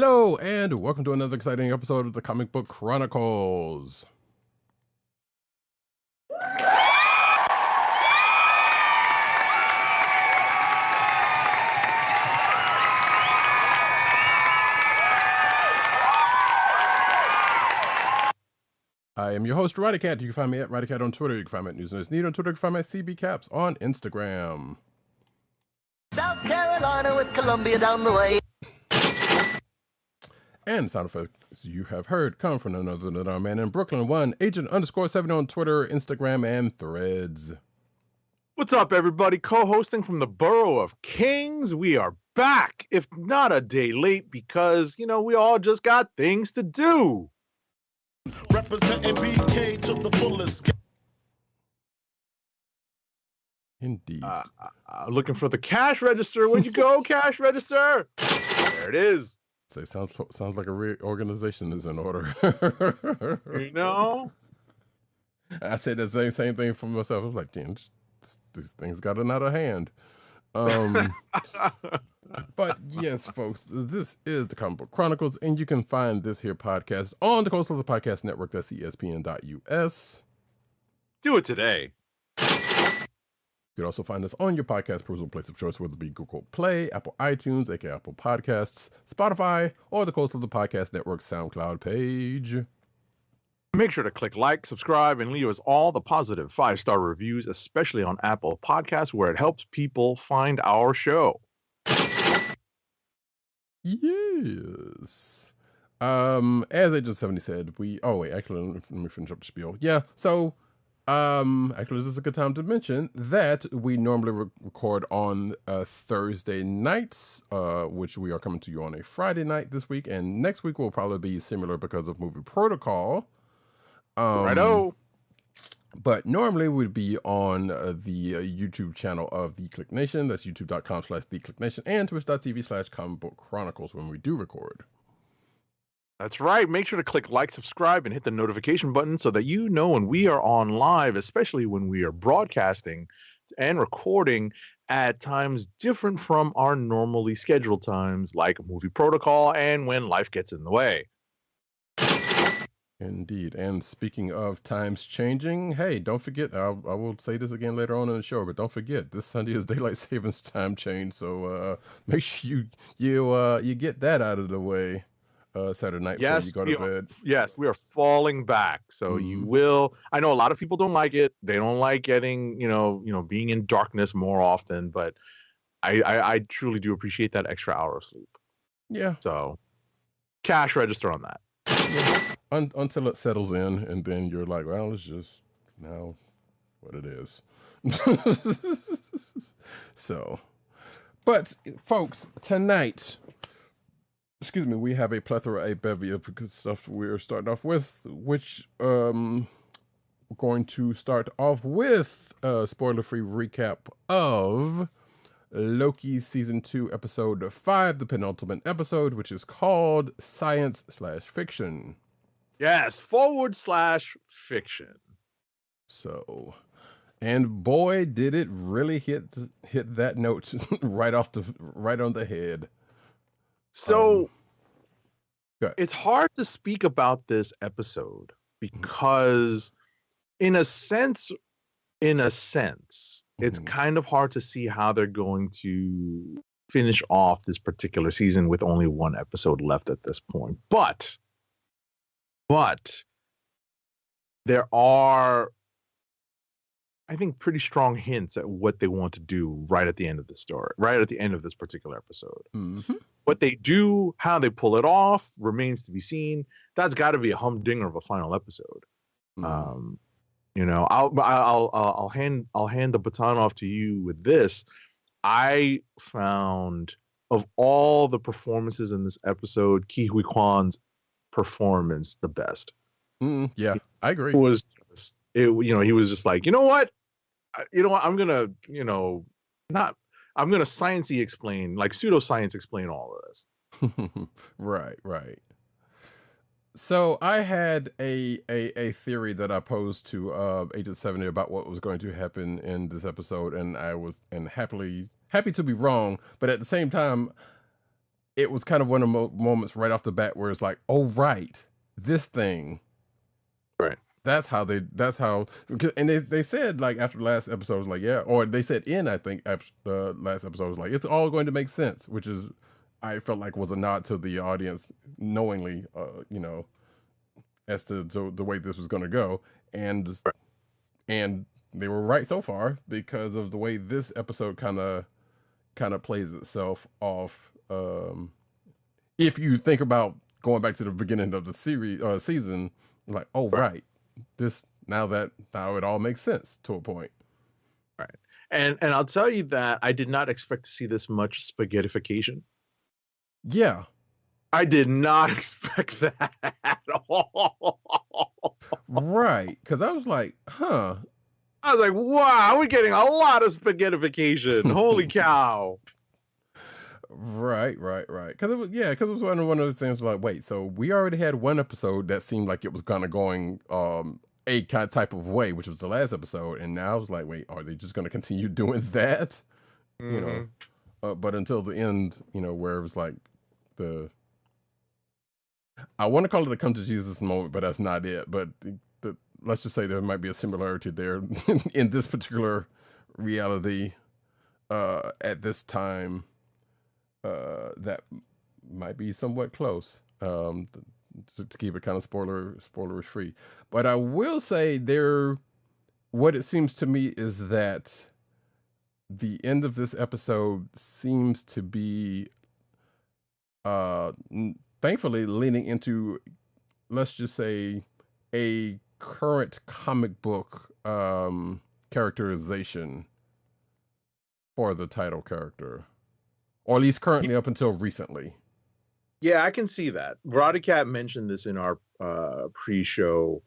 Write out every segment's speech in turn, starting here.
Hello, and welcome to another exciting episode of the Comic Book Chronicles. I am your host, Roddykat. You can find me at Roddykat on Twitter. You can find me at News Needs Need on Twitter. You can find me at CBCaps on Instagram. South Carolina with Columbia down the way. And the sound effects you have heard come from none other than our man in Brooklyn, Agent_70 on Twitter, Instagram, and Threads. What's up, everybody? Co-hosting from the Borough of Kings. We are back, if not a day late, because, we all just got things to do. Representing BK to the fullest. Indeed. Looking for the cash register. Where'd you go, cash register? There it is. So it sounds like a reorganization is in order. I said the same thing for myself. I was like, damn, this thing's gotten out of hand. But yes, folks, this is the Comic Book Chronicles, and you can find this here podcast on the Coastal Podcast Network. That's ESPN.us. Do it today. You can also find us on your podcast perusal place of choice, whether it be Google Play, Apple iTunes, aka Apple Podcasts, Spotify, or the Coastal Podcast Network SoundCloud page. Make sure to click like, subscribe, and leave us all the positive 5-star reviews, especially on Apple Podcasts, where it helps people find our show. Yes. As Agent 70 said, actually, let me finish up the spiel. Yeah, so actually, this is a good time to mention that we normally record on Thursday nights, which we are coming to you on a Friday night this week, and next week will probably be similar because of movie protocol. Righto. But normally we'd be on the YouTube channel of the Kliq Nation. That's youtube.com/thekliqnation and twitch.tv/Comic Book Chronicles when we do record. That's right. Make sure to click like, subscribe, and hit the notification button so that you know when we are on live, especially when we are broadcasting and recording at times different from our normally scheduled times, like movie protocol and when life gets in the way. Indeed. And speaking of times changing, hey, don't forget, I will say this again later on in the show, but don't forget, this Sunday is Daylight Savings Time change, so make sure you get that out of the way. Saturday night before you go to bed. Yes, we are falling back. So you will. I know a lot of people don't like it. They don't like getting, being in darkness more often. But I truly do appreciate that extra hour of sleep. Yeah. So cash register on that. Yeah. Until it settles in, and then you're like, well, it's just now what it is. So, but folks, tonight. Excuse me, we have a bevy of good stuff we're starting off with, which we're going to start off with a spoiler-free recap of Loki Season 2, Episode 5, the penultimate episode, which is called Science/Fiction. Yes, /fiction. So, and boy, did it really hit that note right on the head. So it's hard to speak about this episode because in a sense, it's kind of hard to see how they're going to finish off this particular season with only one episode left at this point. But there are, I think, pretty strong hints at what they want to do right at the end of the story, right at the end of this particular episode. Mm-hmm. What they do, how they pull it off, remains to be seen. That's got to be a humdinger of a final episode. Mm-hmm. I'll hand the baton off to you with this. I found, of all the performances in this episode, Ke Huy Quan's performance the best. Yeah, I agree. He was just like, I'm gonna, I'm gonna sciencey explain, like pseudoscience explain all of this. Right. So I had a theory that I posed to Agent 70 about what was going to happen in this episode, and I was happy to be wrong, but at the same time, it was kind of one of the moments right off the bat where it's like, oh right, this thing, Right. that's how, and they said like after the last episode was like, yeah, or they said in, I think the last episode was like, it's all going to make sense, which is, I felt like was a nod to the audience knowingly, you know, as to the way this was going to go. And they were right so far because of the way this episode kind of plays itself off. If you think about going back to the beginning of the series season, like, oh right, now it all makes sense to a point. Right. And I'll tell you that I did not expect to see this much spaghettification. Yeah. I did not expect that at all. Right. Because I was like, huh. I was like, wow, we're getting a lot of spaghettification. Holy cow. Right. Because it was one of those things like, wait, so we already had one episode that seemed like it was kind of going a kind of type of way, which was the last episode, and now I was like, wait, are they just going to continue doing that? Mm-hmm. You know, but until the end, you know, where it was like I want to call it a come to Jesus moment, but that's not it. But let's just say there might be a similarity there in this particular reality at this time that might be somewhat close to keep it kind of spoilerish free. But I will say what it seems to me is that the end of this episode seems to be thankfully leaning into, let's just say, a current comic book characterization for the title character, or at least currently up until recently. Yeah, I can see that. Roddykat mentioned this in our pre-show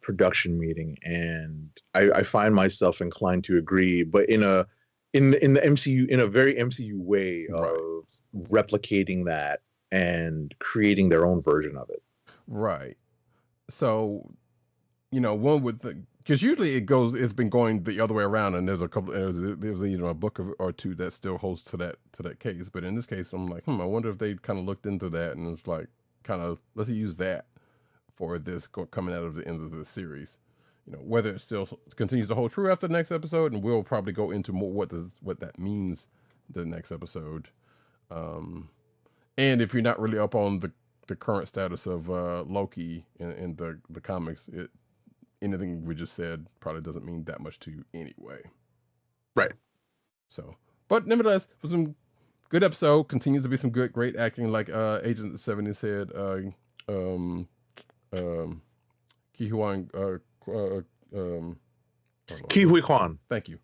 production meeting, and I find myself inclined to agree, but in the MCU, in a very MCU way of replicating that and creating their own version of it. Right. So, you know, one would think, because usually it's been going the other way around, and there's either a book or two that still holds to that case. But in this case, I'm like, I wonder if they kind of looked into that and it's like, kind of, let's use that for this coming out of the end of the series. You know, whether it still continues to hold true after the next episode, and we'll probably go into more what that means the next episode. And if you're not really up on the current status of Loki in the comics, anything we just said probably doesn't mean that much to you anyway. Right. So, but nevertheless, it was some good episode. Continues to be some great acting, like Agent 70 said. Ki Huan. Ki Hui Kwan. Thank you.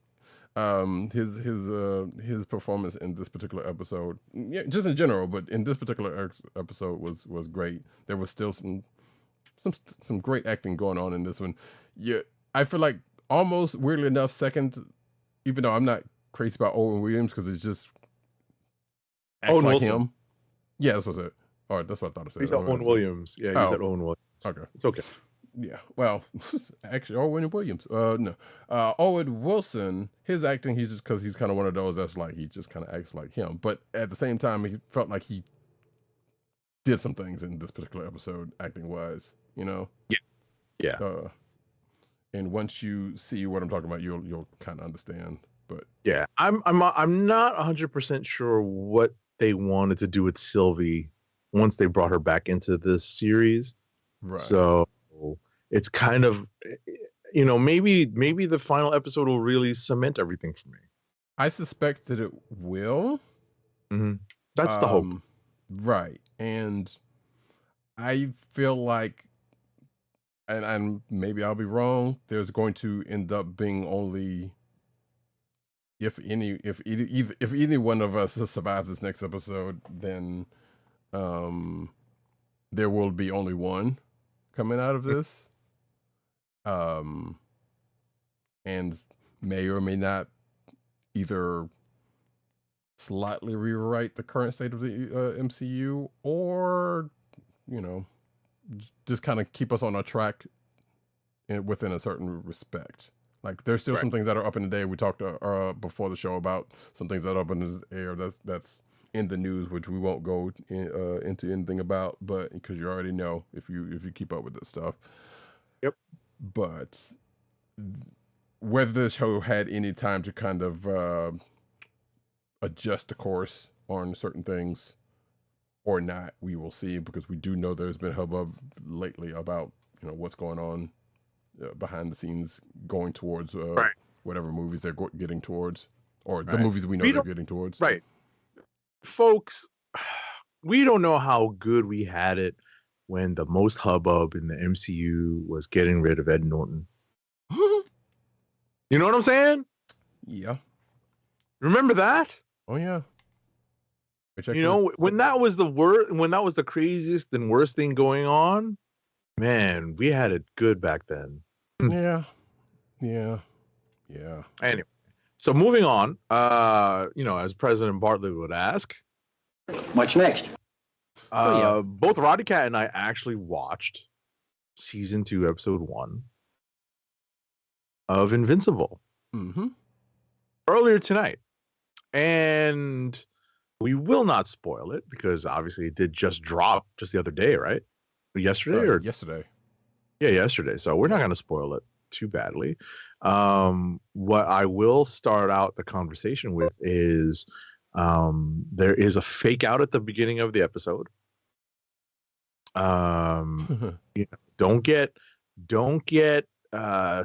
His performance in this particular episode, yeah, just in general, but in this particular episode was great. There was still some great acting going on in this one. Yeah, I feel like almost weirdly enough, second, even though I'm not crazy about Owen Williams because it's just acts like him. Yeah, that's what it. Or that's what I thought it said. He's Owen Williams. Yeah, he's at Owen Williams. Okay, it's okay. Yeah, well, actually, Owen Williams. No, Owen Wilson. His acting, he's just because he's kind of one of those that's like he just kind of acts like him. But at the same time, he felt like he did some things in this particular episode, acting wise. You know. Yeah. And once you see what I'm talking about, you'll kind of understand. But yeah, I'm not 100% sure what they wanted to do with Sylvie once they brought her back into this series. Right. So it's kind of, you know, maybe the final episode will really cement everything for me. I suspect that it will. Mm-hmm. That's the hope. Right. And I feel like, and maybe I'll be wrong, there's going to end up being only, if any one of us survives this next episode, then there will be only one coming out of this. And may or may not either slightly rewrite the current state of the MCU, or, you know, just kind of keep us on our track within a certain respect. Like there's still some things that are up in the day. We talked before the show about some things that are up in the air that's in the news, which we won't go into anything about, but because you already know if you keep up with this stuff. Yep. But whether the show had any time to kind of adjust the course on certain things or not, we will see, because we do know there's been hubbub lately about what's going on behind the scenes, going towards whatever movies they're getting towards, or the movies we know they're getting towards. Right. Folks, we don't know how good we had it when the most hubbub in the MCU was getting rid of Ed Norton. You know what I'm saying? Yeah. Remember that? Oh yeah. When that was the craziest and worst thing going on, man, we had it good back then. Yeah. Anyway, so moving on, as President Bartlett would ask, what's next? Both Roddykat and I actually watched season 2, episode 1 of Invincible earlier tonight, and we will not spoil it because obviously it did just drop just the other day, right? Yesterday. Yeah, yesterday. So we're not going to spoil it too badly. What I will start out the conversation with is there is a fake out at the beginning of the episode. Don't get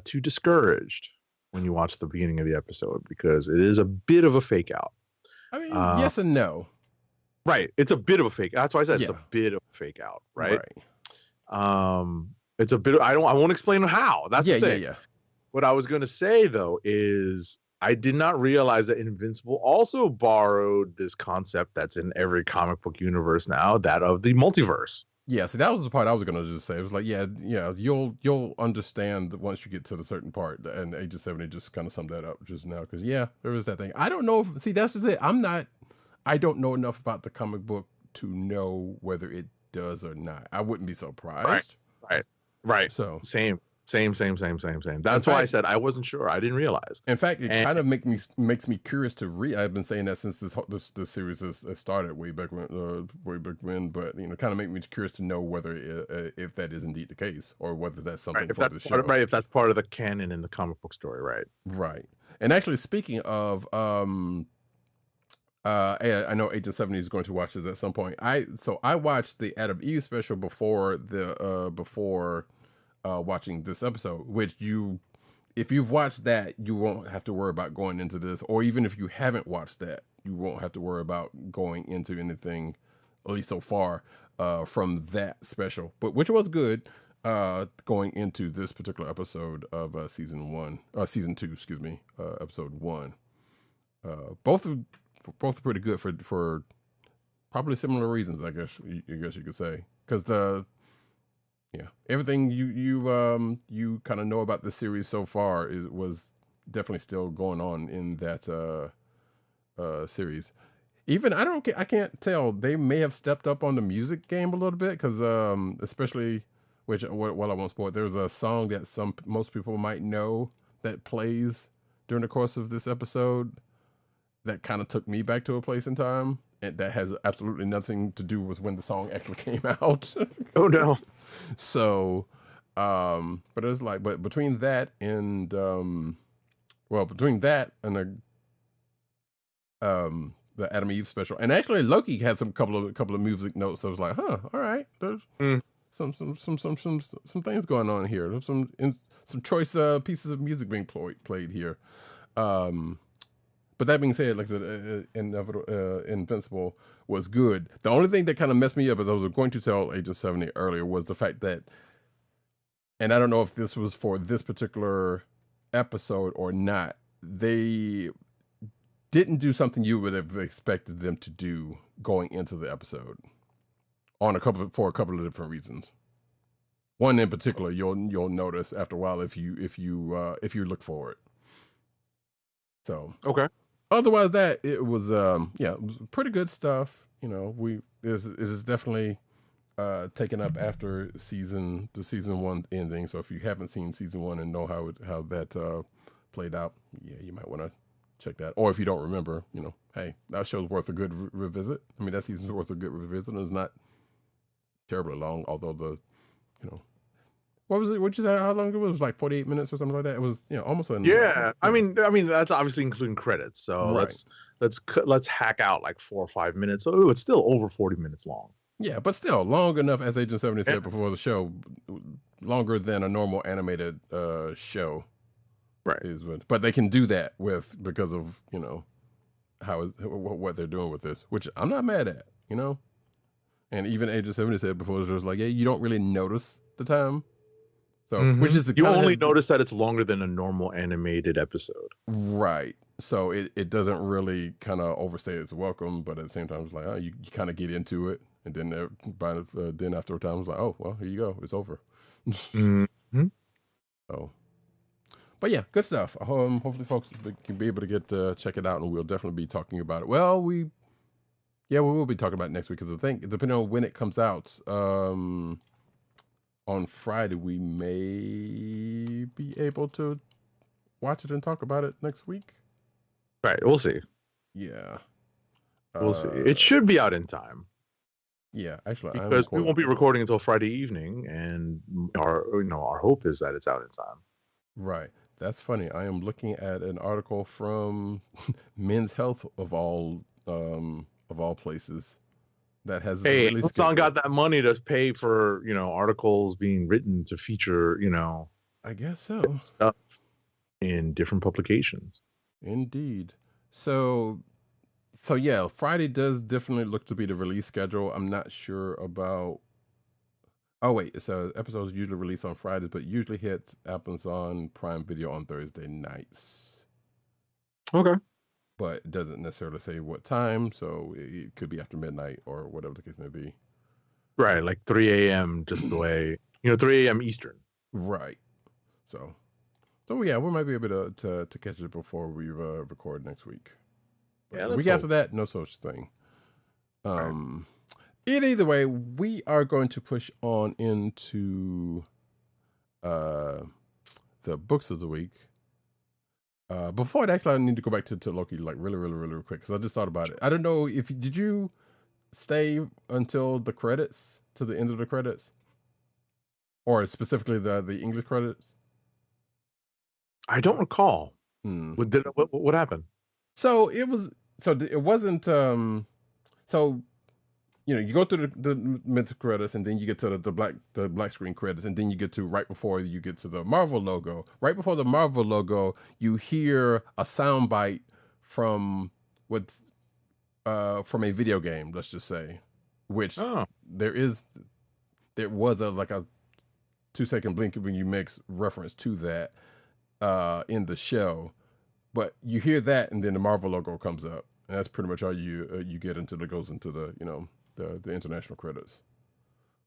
too discouraged when you watch the beginning of the episode, because it is a bit of a fake out. I mean, yes and no. Right. It's a bit of a fake. That's why I said it's a bit of a fake out, right? It's a bit I won't explain how. That's the thing. Yeah. What I was going to say though is I did not realize that Invincible also borrowed this concept that's in every comic book universe now, that of the multiverse. Yeah, see, that was the part I was going to just say. It was like, yeah, you'll understand once you get to the certain part, and Agent 70 just kind of summed that up just now, because there is that thing. I don't know if, see, that's just it. I don't know enough about the comic book to know whether it does or not. I wouldn't be surprised. Right. So same. That's why I said I wasn't sure. I didn't realize. In fact, it kind of makes me curious to read. I've been saying that since this series has started way back when. But kind of make me curious to know whether if that is indeed the case, or whether that's something for the show. If that's part of the canon in the comic book story, right? Right. And actually, speaking of, I know Agent 70 is going to watch this at some point. I watched the Adam Eve special before watching this episode, which if you've watched that, you won't have to worry about going into this, or even if you haven't watched that, you won't have to worry about going into anything, at least so far, from that special, but which was good, going into this particular episode of season 2, episode 1. Both are pretty good for probably similar reasons, I guess you could say, because everything you kind of know about the series so far was definitely still going on in that series. Even I can't tell, they may have stepped up on the music game a little bit, because especially, while I won't spoil it, there's a song that most people might know that plays during the course of this episode that kind of took me back to a place in time, and that has absolutely nothing to do with when the song actually came out. Oh no. So, but it's like, but between that and the Adam Eve special, and actually Loki had some couple of music notes. So I was like, all right, there's some things going on here. There's some choice pieces of music being played here. But that being said, like I said, Invincible was good. The only thing that kind of messed me up, as I was going to tell Agent 70 earlier, was the fact that, and I don't know if this was for this particular episode or not, they didn't do something you would have expected them to do going into the episode for a couple of different reasons. One in particular, you'll notice after a while if you look for it. So okay. Otherwise, it was pretty good stuff. This is definitely taken up after the season 1 ending. So if you haven't seen season 1 and know how that played out, you might want to check that. Or if you don't remember, hey, that show's worth a good revisit. I mean, that season's worth a good revisit. It's not terribly long, although what was it? What you say? How long it was? It was like 48 minutes or something like that. It was, almost an Yeah. I mean, that's obviously including credits. So Right. let's hack out like 4 or 5 minutes. So it's still over 40 minutes long. Yeah, but still long enough, as Agent 70 said before the show, longer than a normal animated show. Right. But they can do that because of what they're doing with this, which I'm not mad at, And even Agent 70 said before, it was like, yeah, you don't really notice the time. So, which is you only notice that it's longer than a normal animated episode. Right. So it doesn't really kind of overstay its welcome, but at the same time, it's like, you kind of get into it, and then then after a time, it's like, oh well, here you go, it's over. So, but yeah, good stuff. Hopefully, folks can be able to get check it out, and we'll definitely be talking about it. Well, we will be talking about it next week because I think depending on when it comes out, on Friday we may be able to watch it and talk about it next week. Right, we'll see. Yeah, we'll see. It should be out in time. Yeah, actually, because we won't be recording until Friday evening, and our hope is that it's out in time. Right. That's funny. I am looking at an article from Men's Health of all places that has. Hey, Amazon got that money to pay for articles being written to feature I guess so, stuff in different publications. Indeed. So yeah, Friday does definitely look to be the release schedule. I'm not sure about. Oh wait, so episodes usually release on Fridays, but usually hits Amazon Prime Video on Thursday nights. Okay. But it doesn't necessarily say what time, so it could be after midnight or whatever the case may be. Right, like 3 a.m. just the way 3 a.m. Eastern. Right. So yeah, we might be able to catch it before we record next week. But yeah, the week after that, no such thing. Either way, we are going to push on into the books of the week. Before that, actually, I need to go back to Loki like really, really, really quick because I just thought about it. I don't know did you stay until the credits, to the end of the credits, or specifically the English credits? I don't recall. What happened? So it wasn't. You go through the mid credits, and then you get to the black screen credits, and then you get to right before you get to the Marvel logo. Right before the Marvel logo, you hear a soundbite from from a video game. Let's just say, which there was a 2-second blink when you make reference to that in the show, but you hear that, and then the Marvel logo comes up, and that's pretty much all you get until it goes into the the international credits.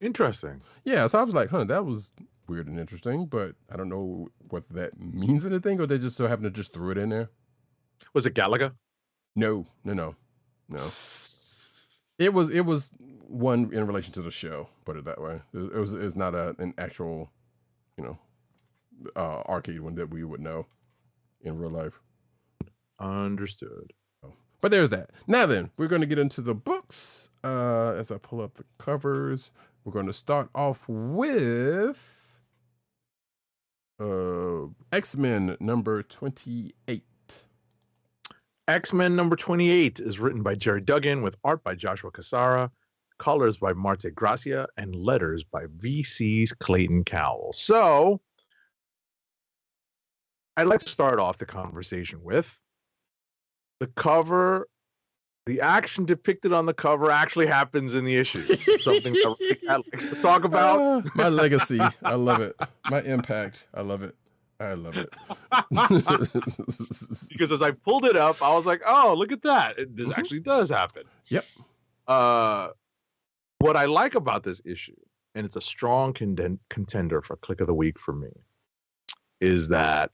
Interesting. Yeah, so I was like, that was weird and interesting, but I don't know what that means anything, or they just so happen to just threw it in there. Was it Galaga? No. It was one in relation to the show, put it that way. It's not an actual, arcade one that we would know in real life. Understood. But there's that. Now then, we're going to get into the books. As I pull up the covers, we're going to start off with X-Men number 28. X-Men number 28 is written by Jerry Duggan with art by Joshua Cassara, colors by Marte Gracia, and letters by VC's Clayton Cowell. So, I'd like to start off the conversation with the cover. The action depicted on the cover actually happens in the issue. Something that Roddykat likes to talk about. My legacy. I love it. My impact. I love it. Because as I pulled it up, I was like, oh, look at that. This actually does happen. Yep. What I like about this issue, and it's a strong contender for Click of the Week for me, is that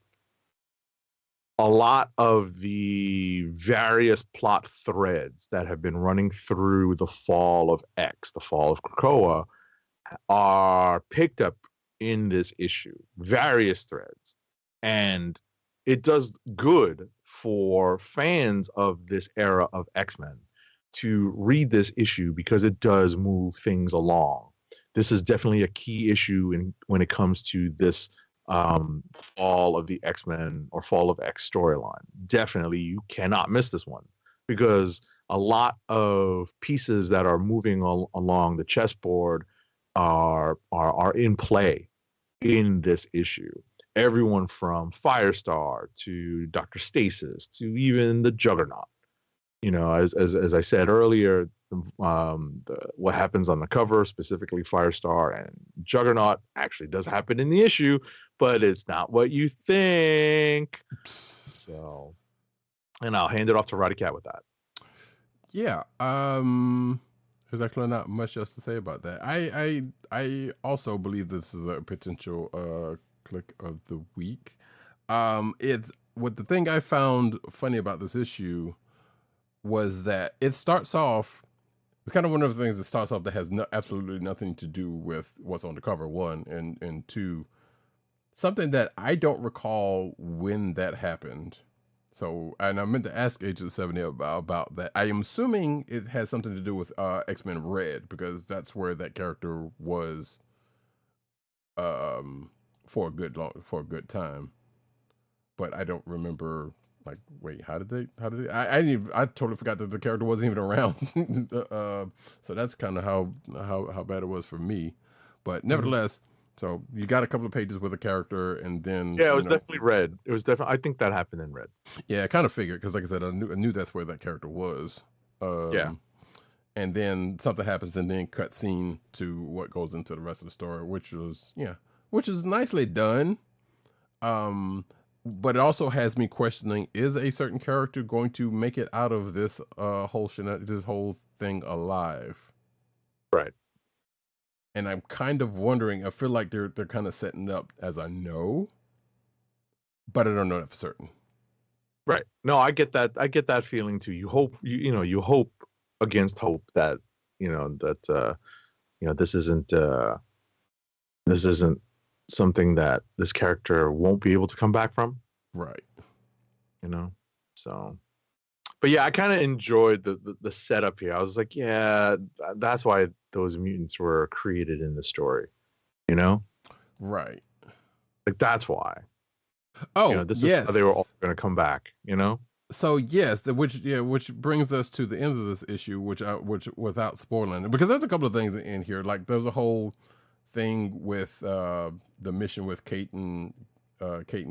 a lot of the various plot threads that have been running through the fall of X, the fall of Krakoa, are picked up in this issue. Various threads. And it does good for fans of this era of X-Men to read this issue because it does move things along. This is definitely a key issue when it comes to this fall of the X-Men or fall of X storyline. Definitely, you cannot miss this one because a lot of pieces that are moving along the chessboard are in play in this issue. Everyone from Firestar to Dr. Stasis to even the Juggernaut. You know, as I said earlier, what happens on the cover, specifically Firestar and Juggernaut, actually does happen in the issue, but it's not what you think. So, and I'll hand it off to Roddykat with that. Yeah. There's actually not much else to say about that. I also believe this is a potential click of the week. It's what the thing I found funny about this issue was that it starts off, it's kind of one of the things that starts off that has absolutely nothing to do with what's on the cover, one, and two, something that I don't recall when that happened. So, and I meant to ask Agent 70 about that. I am assuming it has something to do with X-Men Red, because that's where that character was for a good time. But I don't remember. Like, wait, how did they? I totally forgot that the character wasn't even around. So that's kind of how bad it was for me. But nevertheless, so you got a couple of pages with a character, and then it was definitely Red. It was definitely. I think that happened in Red. Yeah, I kind of figured because, like I said, I knew that's where that character was. Yeah. And then something happens, and then cut scene to what goes into the rest of the story, which is nicely done. But it also has me questioning: is a certain character going to make it out of this whole thing alive? Right. And I'm kind of wondering. I feel like they're kind of setting up as I know, but I don't know that for certain. Right. No, I get that. I get that feeling too. You hope you hope against hope that this isn't something that this character won't be able to come back from. Right. So, but yeah, I kind of enjoyed the setup here. I was like, yeah, that's why those mutants were created in the story, Right. like that's why. Oh, this yes. is how they were all going to come back, So yes, which brings us to the end of this issue, which without spoiling it, because there's a couple of things in here. Like there's a whole thing with the mission with Kate and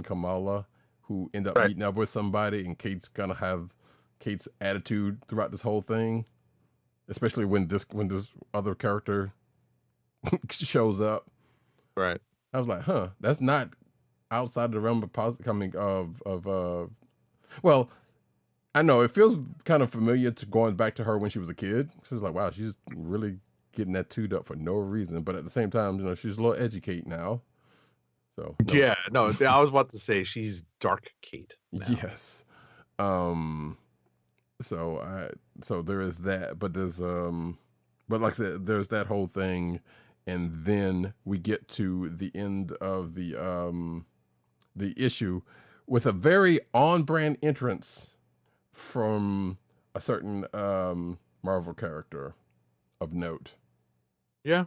Kamala, who end up meeting up with somebody, and Kate's gonna have Kate's attitude throughout this whole thing, especially when this other character shows up. Right. I was like, that's not outside the realm of coming of well, I know it feels kind of familiar to going back to her when she was a kid. She was like, wow, she's really getting that tuned up for no reason. But at the same time, she's a little edgy Kate now. So no. Yeah, no, I was about to say she's dark Kate now. Yes. So there is that, but there's but like I said, there's that whole thing, and then we get to the end of the issue with a very on-brand entrance from a certain Marvel character of note. Yeah.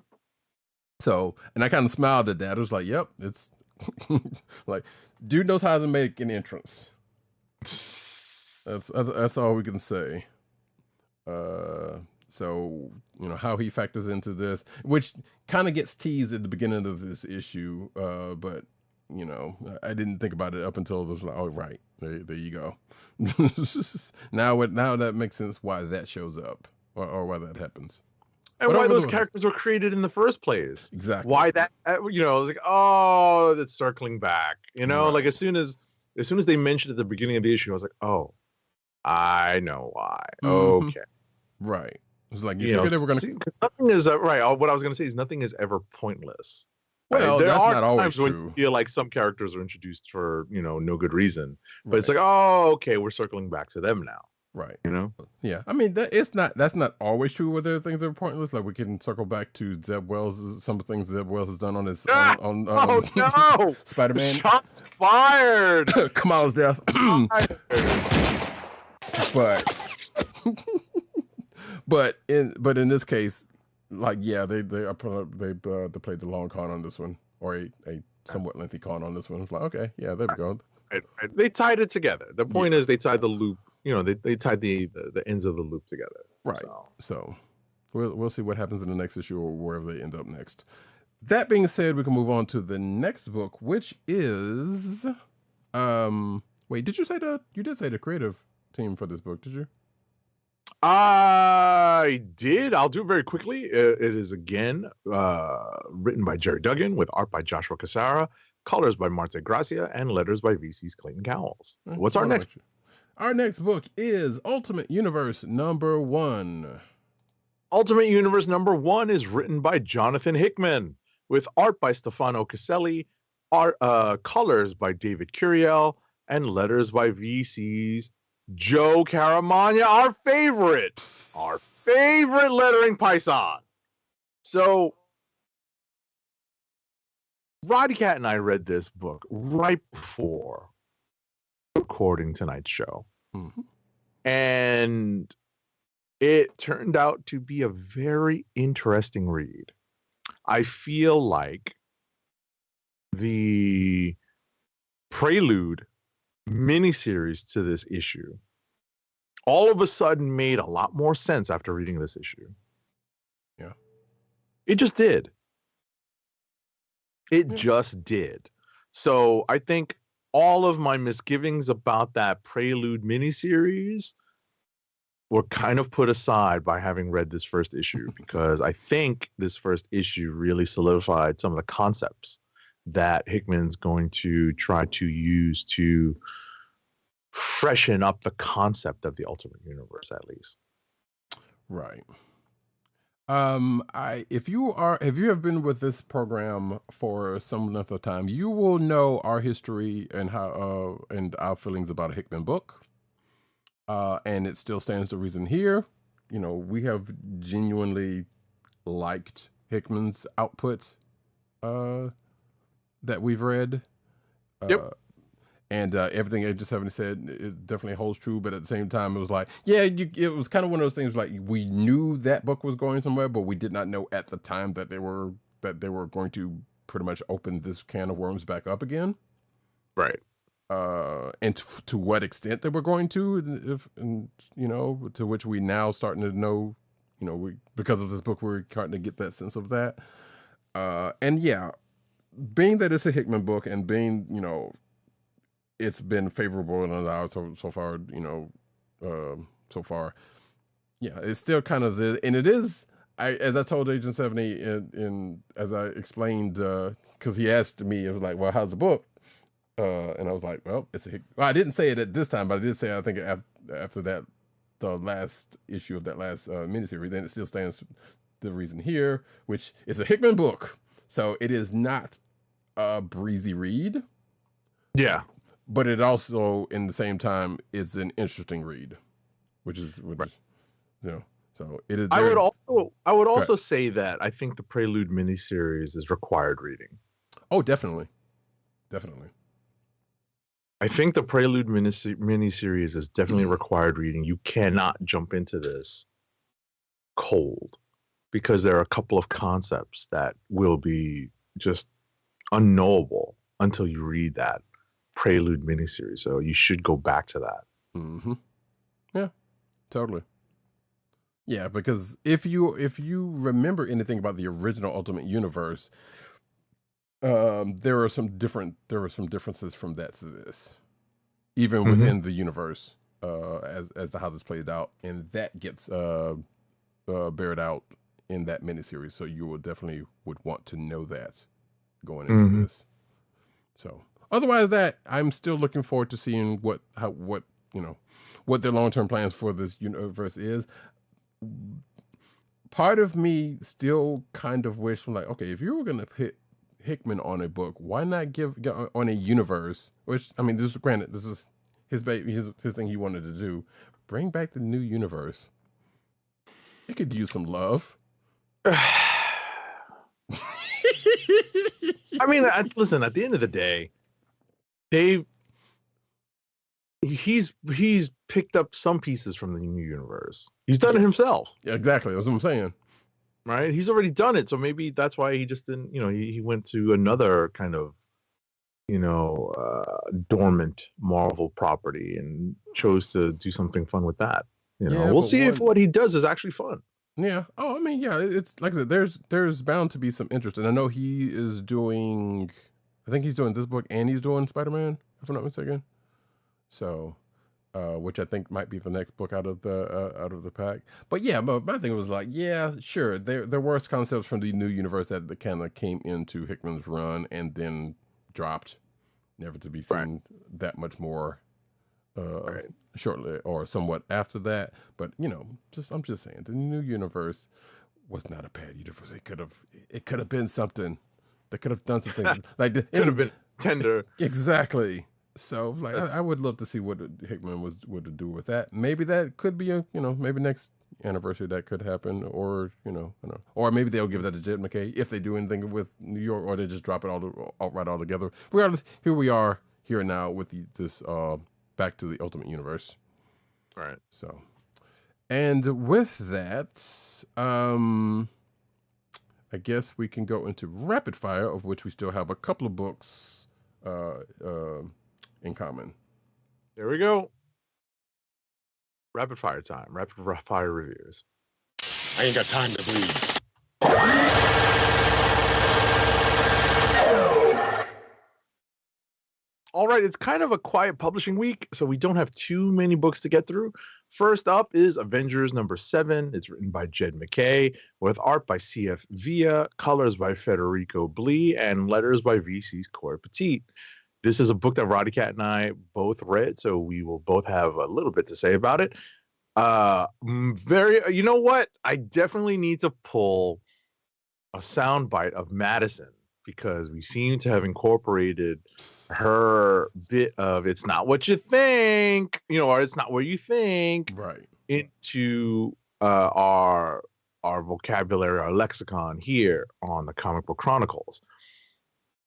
So, and I kind of smiled at that. I was like, yep, it's like, dude knows how to make an entrance. That's all we can say. So, how he factors into this, which kind of gets teased at the beginning of this issue, but I didn't think about it up until it was like, oh, right, there you go. Now that makes sense why that shows up or why that happens. And why those characters were created in the first place. Exactly. Why that, I was like, oh, that's circling back. Right. Like as soon as they mentioned at the beginning of the issue, I was like, oh, I know why. Mm-hmm. Okay. Right. It was like, you figured they were going to... Nothing is, right, what I was going to say is nothing is ever pointless. Well, there that's are not always true. When you feel like some characters are introduced for, no good reason. But it's like, oh, okay, we're circling back to them now. Right. You know? Yeah. I mean, that's not always true where there are things that are pointless. Like, we can circle back to Zeb Wells, some of the things Zeb Wells has done on his Oh no! Spider-Man. Shots fired. Kamala's death. but in this case, like, yeah, they played the long con on this one, or a somewhat lengthy con on this one. It's like, okay, yeah, there we go. Right. They tied it together. The point is they tied the loop. You know, they tied the ends of the loop together. Right. So we'll see what happens in the next issue or wherever they end up next. That being said, we can move on to the next book, which is wait, did you say you did say the creative team for this book, did you? I did. I'll do it very quickly. It is again written by Jerry Duggan with art by Joshua Cassara, colors by Marte Gracia, and letters by VC's Clayton Cowles. What's our next? Our next book is Ultimate Universe #1. Ultimate Universe #1 is written by Jonathan Hickman with art by Stefano Caselli, colors by David Curiel, and letters by VC's Joe Caramagna, our favorite lettering Python. So Roddykat and I read this book right before recording tonight's show. Mm-hmm. And it turned out to be a very interesting read. I feel like the prelude miniseries to this issue all of a sudden made a lot more sense after reading this issue. Yeah. It just did. It just did. So I think all of my misgivings about that prelude miniseries were kind of put aside by having read this first issue, because I think this first issue really solidified some of the concepts that Hickman's going to try to use to freshen up the concept of the Ultimate Universe, at least. Right. If you have been with this program for some length of time, you will know our history and how and our feelings about a Hickman book. And it still stands to reason here. You know, we have genuinely liked Hickman's output that we've read. Yep. And everything Agent 70 said, it definitely holds true. But at the same time, it was like, yeah, it was kind of one of those things like we knew that book was going somewhere, but we did not know at the time that they were going to pretty much open this can of worms back up again. Right. And to what extent they were going to, to which we now starting to know, because of this book, we're starting to get that sense of that. And yeah, being that it's a Hickman book and being, it's been favorable and allowed so far, so far. Yeah, it's still kind of, and it is, as I told Agent 70 as I explained, because he asked me, it was like, well, how's the book? And I was like, well, I didn't say it at this time, but I did say, I think after that, the last issue of that last miniseries, then it still stands the reason here, which is a Hickman book. So it is not a breezy read. Yeah. But it also, in the same time, is an interesting read, which is so it is. I would also say that I think the Prelude miniseries is required reading. Oh, definitely. I think the Prelude miniseries is definitely required reading. You cannot jump into this cold, because there are a couple of concepts that will be just unknowable until you read that Prelude miniseries. So you should go back to that. Mm-hmm. Yeah, totally. Yeah, because if you remember anything about the original Ultimate Universe, there were some differences from that to this, even within the universe, as to how this played out, and that gets bared out in that miniseries. So you would want to know that going into this. So otherwise, that I'm still looking forward to seeing what their long-term plans for this universe is. Part of me still kind of wish, I'm like, okay, if you were going to put Hickman on a book, why not get on a universe? Which, I mean, this was his baby, his thing he wanted to do. bring back the new universe. It could use some love. I mean, listen. At the end of the day, he's picked up some pieces from the new universe. He's done it himself. Yeah, exactly. That's what I'm saying. Right? He's already done it, so maybe that's why he just didn't. He went to another kind of dormant Marvel property and chose to do something fun with that. We'll see if what he does is actually fun. Yeah. Oh, I mean, yeah. It's like I said. There's bound to be some interest, and I know he is doing. I think he's doing this book, and he's doing Spider-Man, if I'm not mistaken. So, which I think might be the next book out of the pack. But yeah, my thing was like, yeah, sure. There were concepts from the new universe that kind of came into Hickman's run and then dropped, never to be seen that much more. Shortly or somewhat after that, but I'm just saying the new universe was not a bad universe. It could have been something. They could have done something like it could have been tender. Exactly. So like I would love to see what Hickman would do with that. Maybe that could be maybe next anniversary that could happen, or or maybe they'll give that to Jed McKay if they do anything with New York, or they just drop it outright altogether. Regardless, here we are here now with this back to the Ultimate Universe. Right. So, and with that, I guess we can go into rapid fire, of which we still have a couple of books in common. There we go. Rapid fire time. Rapid fire reviews. I ain't got time to bleed. All right, it's kind of a quiet publishing week, so we don't have too many books to get through. First up is Avengers #7. It's written by Jed McKay, with art by C.F. Villa, colors by Federico Blee, and letters by VC's Corey Petit. This is a book that Roddykat and I both read, so we will both have a little bit to say about it. You know what? I definitely need to pull a soundbite of Madison, because we seem to have incorporated her bit of "it's not what you think," or "it's not what you think," right, into our vocabulary, our lexicon here on the Comic Book Chronicles.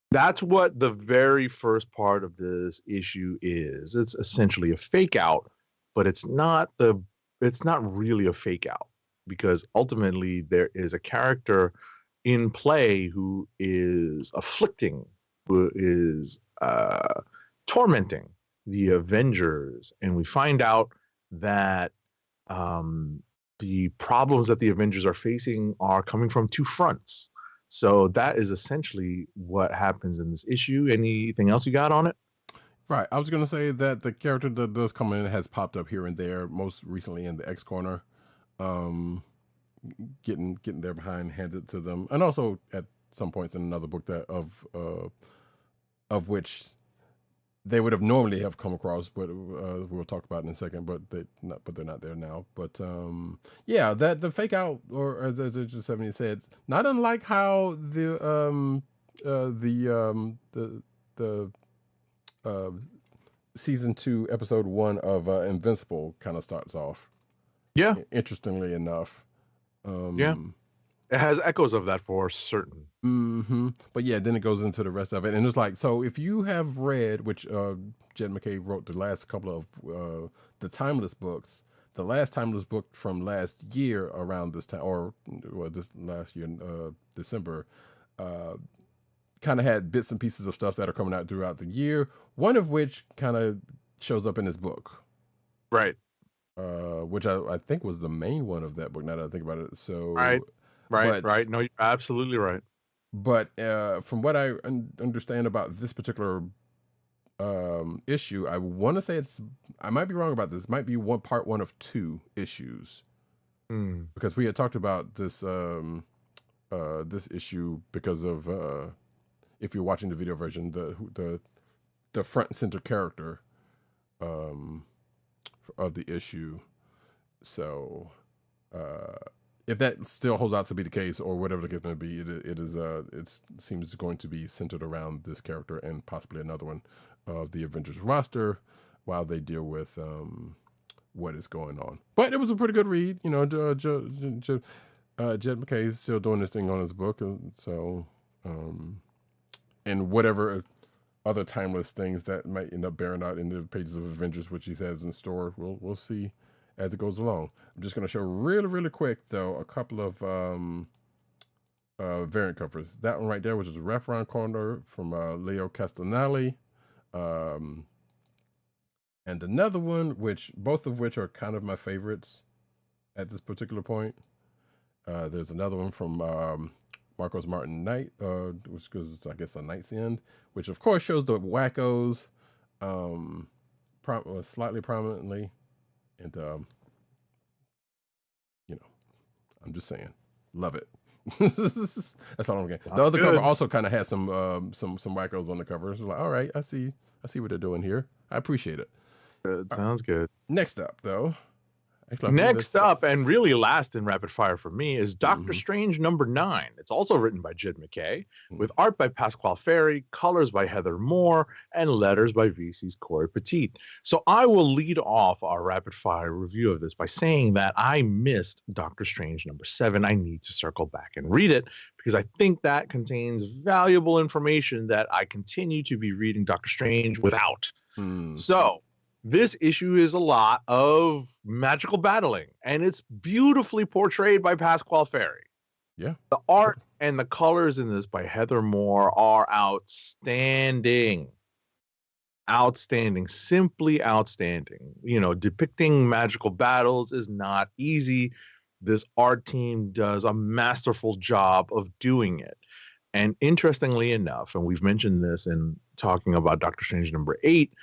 That's what the very first part of this issue is. It's essentially a fake out, but it's not really a fake out, because ultimately there is a character in play who is tormenting the Avengers, and we find out that the problems that the Avengers are facing are coming from two fronts. So that is essentially what happens in this issue. Anything else you got on it? Right. I was going to say that the character that does come in has popped up here and there, most recently in the X Corner. Getting their behind handed to them, and also at some points in another book that of which they would have normally have come across, but we'll talk about in a second. But they're not there now. But yeah, that the fake out, or as Agent 70 said, not unlike how the season 2 episode 1 of Invincible kind of starts off. Yeah, interestingly enough. Yeah, it has echoes of that for certain. Mm-hmm. But yeah, then it goes into the rest of it, and it's like, so if you have read, which Jed McKay wrote the last couple of the Timeless books, the last Timeless book from last year around this time, or this last year, December, kind of had bits and pieces of stuff that are coming out throughout the year. One of which kind of shows up in his book, right? Which I think was the main one of that book, now that I think about it. So right. No, you're absolutely right. But from what I understand about this particular issue, I want to say I might be wrong about this. It might be part 1 of 2 issues. Because we had talked about this this issue because of if you're watching the video version, the front and center character of the issue. So if that still holds out to be the case, or whatever the case may be, it seems going to be centered around this character and possibly another one of the Avengers roster, while they deal with what is going on. But it was a pretty good read. You know, Jed MacKay is still doing this thing on his book, so and whatever other timeless things that might end up bearing out in the pages of Avengers, which he has in store, we'll see as it goes along. I'm just going to show really quick though a couple of variant covers. That one right there, which is a wraparound corner from Leo Castanelli, and another one, which both of which are kind of my favorites at this particular point. There's another one from Marcos Martin Knight, which goes, I guess, a Knight's End, which of course shows the wackos slightly prominently, and you know, I'm just saying, love it. That's all I'm getting. The other cover also kind of had some wackos on the cover. It's like, all right, I see what they're doing here. I appreciate it. Good. Sounds good. Next up, though. Next up, and really last in rapid fire for me, is Doctor Strange #9. It's also written by Jed MacKay, with art by Pasquale Ferry, colors by Heather Moore, and letters by VC's Corey Petit. So I will lead off our rapid fire review of this by saying that I missed Doctor Strange #7. I need to circle back and read it because I think that contains valuable information that I continue to be reading Doctor Strange without. So this issue is a lot of magical battling, and it's beautifully portrayed by Pasquale Ferry. Yeah. The art and the colors in this by Heather Moore are outstanding. Outstanding, simply outstanding. You know, depicting magical battles is not easy. This art team does a masterful job of doing it. And interestingly enough, and we've mentioned this in talking about Doctor Strange #8,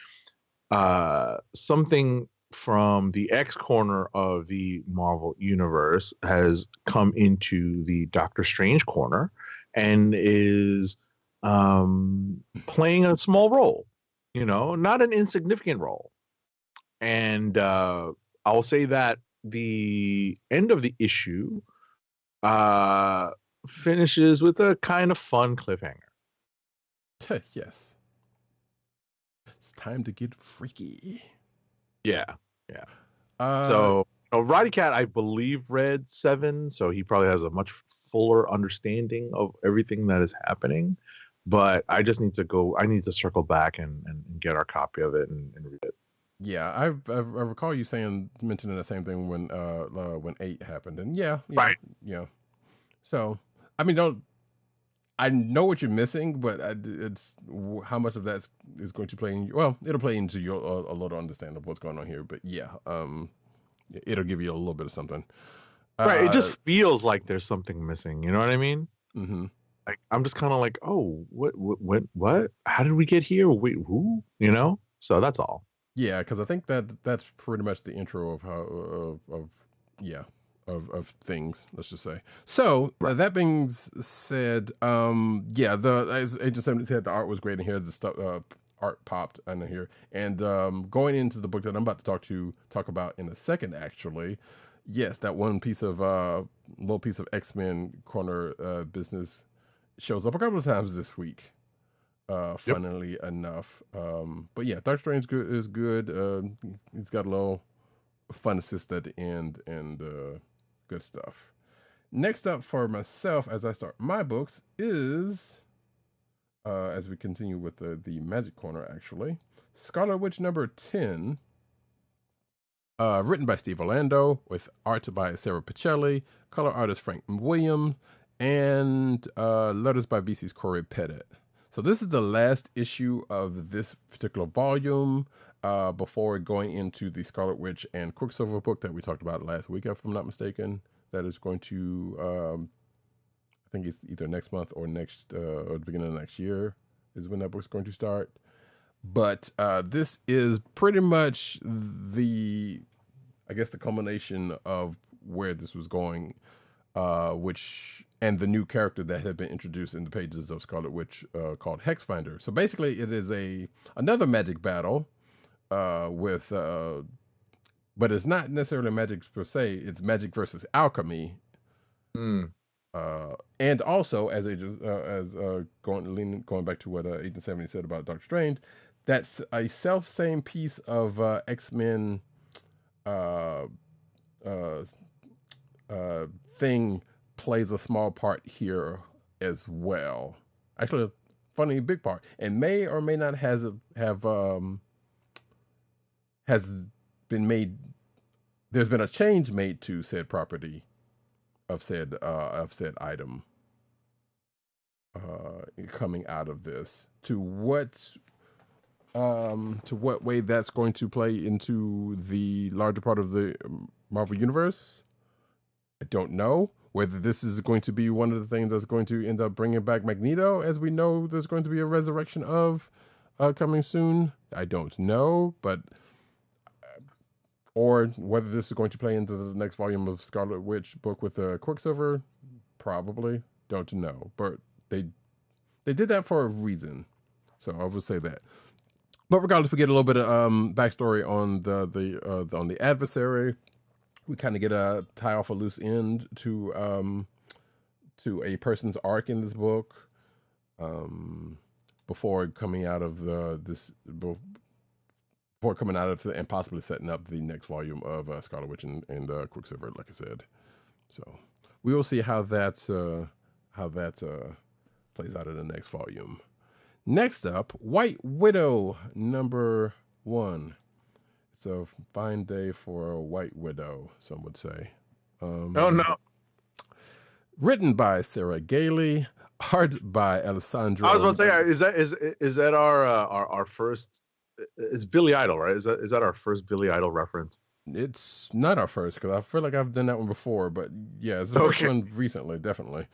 something from the X corner of the Marvel universe has come into the Doctor Strange corner and is playing a small role, you know, not an insignificant role. And I'll say that the end of the issue finishes with a kind of fun cliffhanger. Yes. It's time to get freaky. Yeah. So Roddykat, I believe, read 7, so he probably has a much fuller understanding of everything that is happening. But I just need to I need to circle back and get our copy of it and read it. Yeah, I recall you mentioning the same thing when 8 happened, and yeah. So I mean, I know what you're missing, but it's how much of that is going to play in. Well, it'll play into your a little understanding of what's going on here. But yeah, it'll give you a little bit of something. Right. It just feels like there's something missing. You know what I mean? Mm-hmm. Like I'm just kind of like, oh, what? How did we get here? Wait, who? You know? So that's all. Yeah, because I think that's pretty much the intro of how of things, let's just say. So that being said, as Agent 70 said, the art was great in here. The stuff art popped in here, and going into the book that I'm about to talk about in a second, actually, yes, that one piece of little piece of X-Men corner business shows up a couple of times this week. Funnily enough, but yeah, Doctor Strange is good. He's got a little fun assist at the end and good stuff. Next up for myself, as I start my books, is as we continue with the Magic Corner, actually, Scarlet Witch #10, written by Steve Orlando with art by Sarah Pichelli, color artist Frank Williams, and letters by VC's Corey Petit. So this is the last issue of this particular volume before going into the Scarlet Witch and Quicksilver book that we talked about last week, if I'm not mistaken. That is going to, I think it's either next month or or the beginning of next year is when that book's going to start. But this is pretty much the culmination of where this was going, and the new character that had been introduced in the pages of Scarlet Witch called Hexfinder. So basically it is another magic battle but it's not necessarily magic per se. It's magic versus alchemy. And also, going back to what Agent 70 said about Doctor Strange, that's a same piece of X-Men uh, uh, thing plays a small part here as well. Actually, a funny big part, and may or may not has been made. There's been a change made to said property of said item coming out of this. To what way that's going to play into the larger part of the Marvel Universe, I don't know. Whether this is going to be one of the things that's going to end up bringing back Magneto, as we know there's going to be a resurrection of coming soon, I don't know. But or whether this is going to play into the next volume of Scarlet Witch book with Quicksilver, probably don't know. But they did that for a reason, so I would say that. But regardless, we get a little bit of backstory on the adversary. We kind of get a tie off a loose end to a person's arc in this book, before coming out of and possibly setting up the next volume of Scarlet Witch and Quicksilver, like I said. So we will see how that plays out in the next volume. Next up, White Widow #1. It's a fine day for a White Widow, some would say. Oh no! Written by Sarah Gailey, art by Alessandro. I was about to say, is that our first? It's Billy Idol, right? Is that our first Billy Idol reference? It's not our first, because I feel like I've done that one before, but yeah, it's the first one recently, definitely.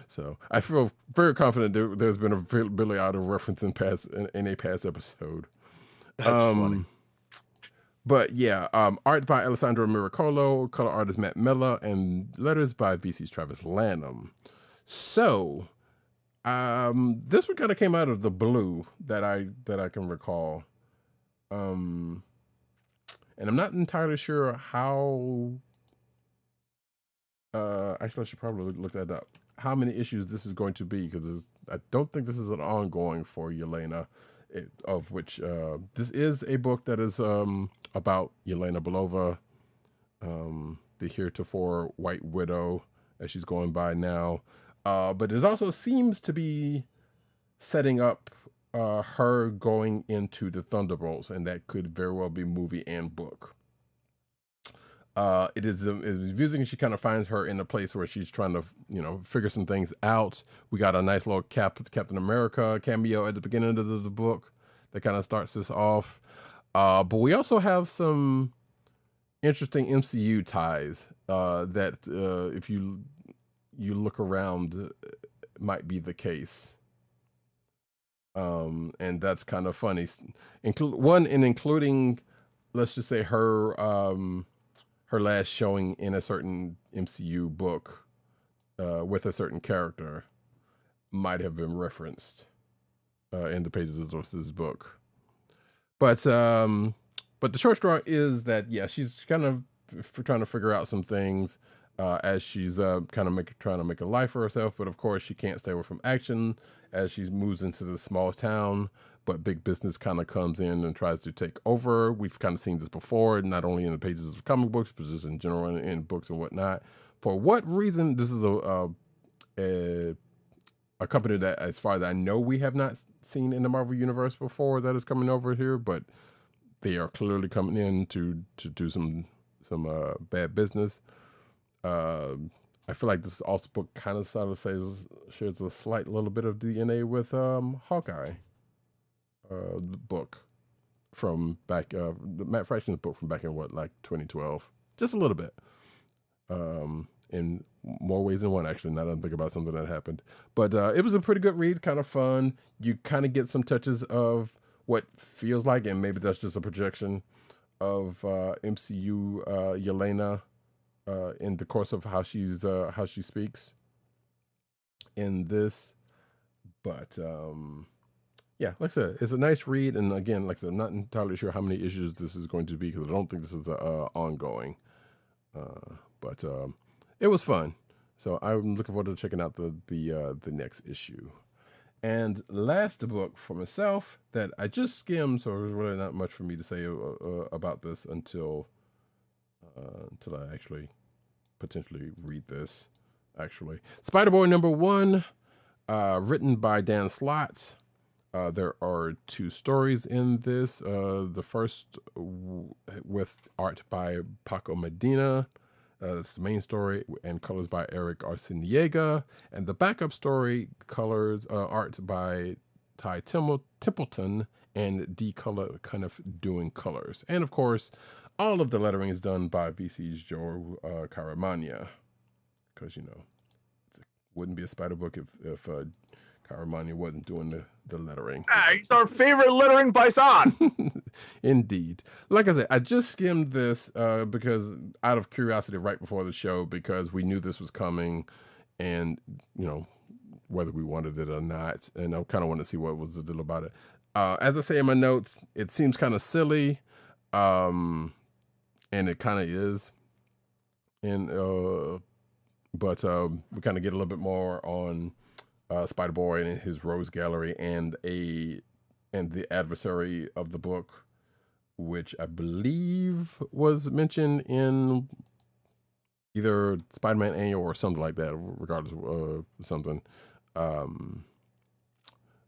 So I feel very confident there's been a Billy Idol reference in a past episode. That's funny. But yeah, art by Alessandro Miracolo, color artist Matt Mella, and letters by VC's Travis Lanham. So this one kind of came out of the blue that I can recall. And I'm not entirely sure how. Actually, I should probably look that up. How many issues this is going to be, because I don't think this is an ongoing for Yelena, of which this is a book that is about Yelena Belova, the heretofore White Widow, as she's going by now. But it also seems to be setting up her going into the Thunderbolts, and that could very well be movie and book. It is amusing. She kind of finds her in a place where she's trying to, figure some things out. We got a nice little Captain America cameo at the beginning of the book that kind of starts this off. But we also have some interesting MCU ties that if you look around, might be the case. And that's kind of funny. Including, let's just say her last showing in a certain MCU book with a certain character might have been referenced in the pages of this book. But the short straw is that, yeah, she's kind of trying to figure out some things as she's kind of trying to make a life for herself. But of course, she can't stay away from action as she moves into the small town. But big business kind of comes in and tries to take over. We've kind of seen this before, not only in the pages of comic books, but just in general in books and whatnot. For what reason? This is a company that, as far as I know, we have not seen in the Marvel Universe before that is coming over here, but they are clearly coming in to do some bad business. I feel like this also book kind of sort of shares a slight little bit of DNA with Hawkeye. Book from back, Matt Fraction's book from back in 2012, just a little bit, in more ways than one, actually. Now that I think about something that happened, but it was a pretty good read, kind of fun. You kind of get some touches of what feels like, and maybe that's just a projection of MCU Yelena in the course of how she speaks in this, but yeah, like I said, it's a nice read, and again, like I said, I'm not entirely sure how many issues this is going to be, because I don't think this is ongoing. But it was fun, so I'm looking forward to checking out the next issue. And last book for myself that I just skimmed, so there's really not much for me to say about this until I actually potentially read this. Actually, Spider-Boy #1, written by Dan Slott. There are 2 stories in this. The first with art by Paco Medina. It's the main story, and colors by Eric Arciniega. And the backup story, colors, art by Ty Templeton, and D Color kind of doing colors. And of course, all of the lettering is done by VC's Joe Caramagna. Because, it wouldn't be a Spider book if Caramagna wasn't doing the lettering. He's our favorite lettering paisan. Indeed. Like I said, I just skimmed this because out of curiosity right before the show, because we knew this was coming and, whether we wanted it or not. And I kind of wanted to see what was the deal about it. As I say in my notes, it seems kind of silly. And it kind of is. And, but we kind of get a little bit more on Spider-Boy and his Rose Gallery and the adversary of the book, which I believe was mentioned in either Spider-Man Annual or something like that, regardless of something.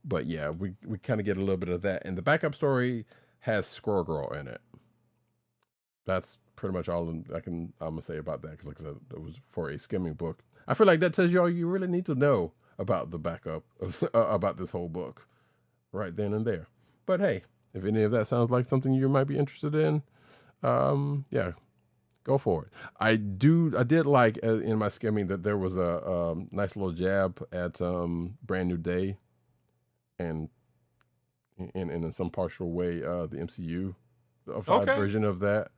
But yeah, we kind of get a little bit of that. And the backup story has Squirrel Girl in it. That's pretty much all I'm gonna say about that, because like I said, it was for a skimming book. I feel like that tells you all you really need to know about the backup about this whole book right then and there. But hey, if any of that sounds like something you might be interested in, yeah, go for it. I did like in my skimming that there was a nice little jab at Brand New Day, and in some partial way the MCU version of that.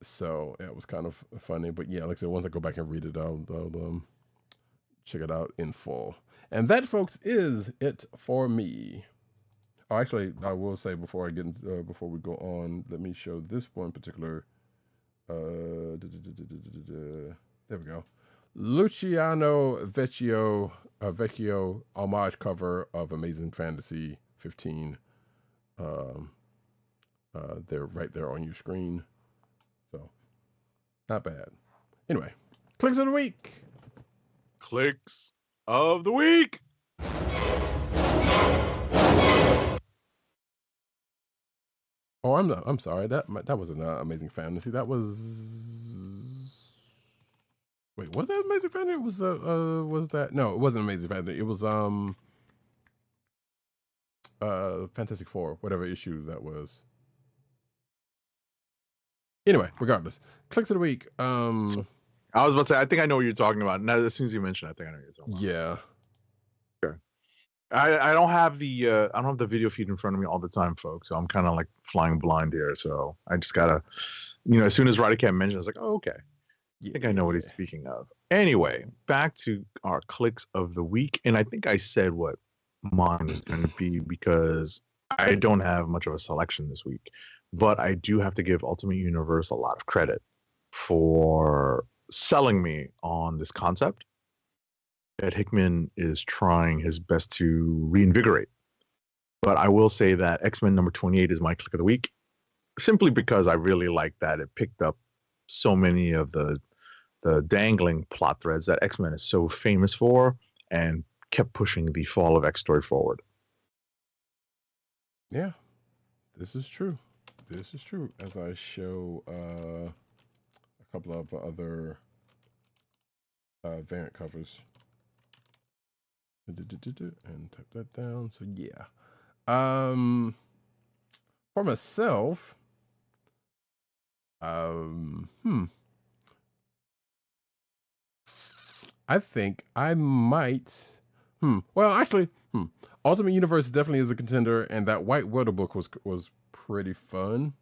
So it was kind of funny. But yeah, like I said, once I go back and read it, I'll check it out in full. And that, folks, is it for me. Oh, actually, I will say before we go on, let me show this one particular. There we go. Luciano Vecchio homage cover of Amazing Fantasy 15. They're right there on your screen. So, not bad. Anyway, Kliqs of the week. Kliqs of the week. Oh, I'm sorry. That was an Amazing Fantasy. That was. Wait, was that Amazing Fantasy? Was that? No, it wasn't Amazing Fantasy. It was Fantastic Four, whatever issue that was. Anyway, regardless, Kliqs of the week. I was about to say, I think I know what you're talking about. Now, as soon as you mention it, I think I know what you're talking about. Yeah. Okay. I don't have the video feed in front of me all the time, folks. So I'm kind of like flying blind here. So I just gotta, as soon as Roddykat mentioned, I was like, oh, okay. I think I know what he's speaking of. Anyway, back to our Kliqs of the week. And I think I said what mine was going to be, because I don't have much of a selection this week. But I do have to give Ultimate Universe a lot of credit for selling me on this concept that Hickman is trying his best to reinvigorate. But I will say that X-Men #28 is my Kliq of the week, simply because I really like that it picked up so many of the dangling plot threads that X-Men is so famous for, and kept pushing the Fall of X story forward. Yeah, this is true. This is true. As I show a couple of other variant covers. And type that down. So yeah. For myself, I think I might. Well, actually, Ultimate Universe definitely is a contender, and that White Widow book was pretty fun.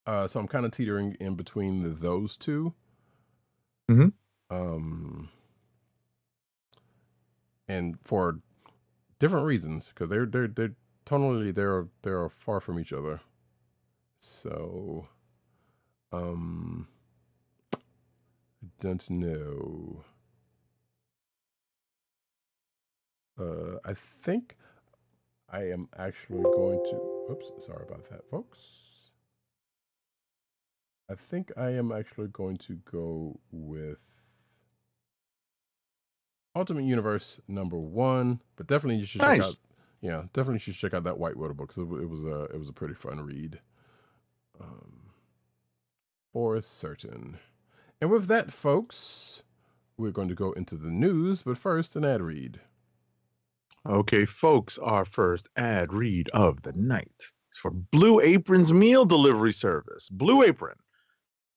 So I'm kind of teetering in between those two. Mm-hmm. And for different reasons, because they're tonally they're far from each other. So, I don't know. I think I am actually going to. Oops, sorry about that, folks. I think I am actually going to go with Ultimate Universe #1, but definitely you should check out. Yeah, definitely should check out that White Widow book because it was a pretty fun read, for certain. And with that, folks, we're going to go into the news, but first, an ad read. Okay, folks, our first ad read of the night is for Blue Apron's meal delivery service. Blue Apron,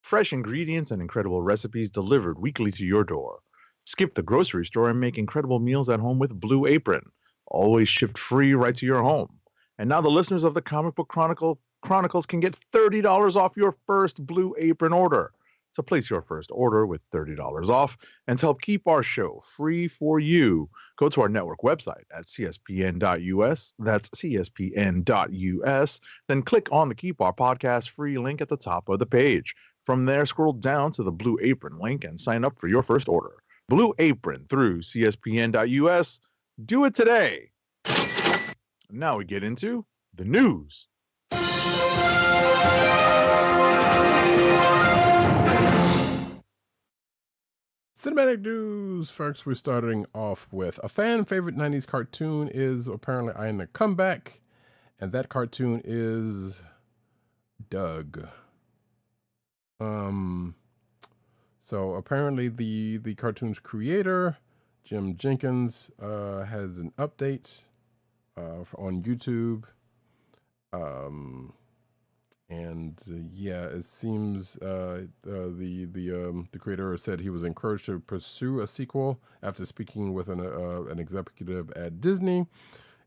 fresh ingredients and incredible recipes delivered weekly to your door. Skip the grocery store and make incredible meals at home with Blue Apron, always shipped free right to your home. And now the listeners of the Comic Book Chronicles can get $30 off your first Blue Apron order. To place your first order with $30 off and to help keep our show free for you, go to our network website at cspn.us. That's cspn.us. Then click on the Keep Our Podcast free link at the top of the page. From there, scroll down to the Blue Apron link and sign up for your first order. Blue Apron through cspn.us. Do it today. Now we get into the news. Cinematic news. First, we're starting off with a fan favorite 90s cartoon is apparently eyeing a comeback, and that cartoon is Doug. So apparently the cartoon's creator, Jim Jenkins, has an update on YouTube. It seems the creator said he was encouraged to pursue a sequel after speaking with an executive at Disney,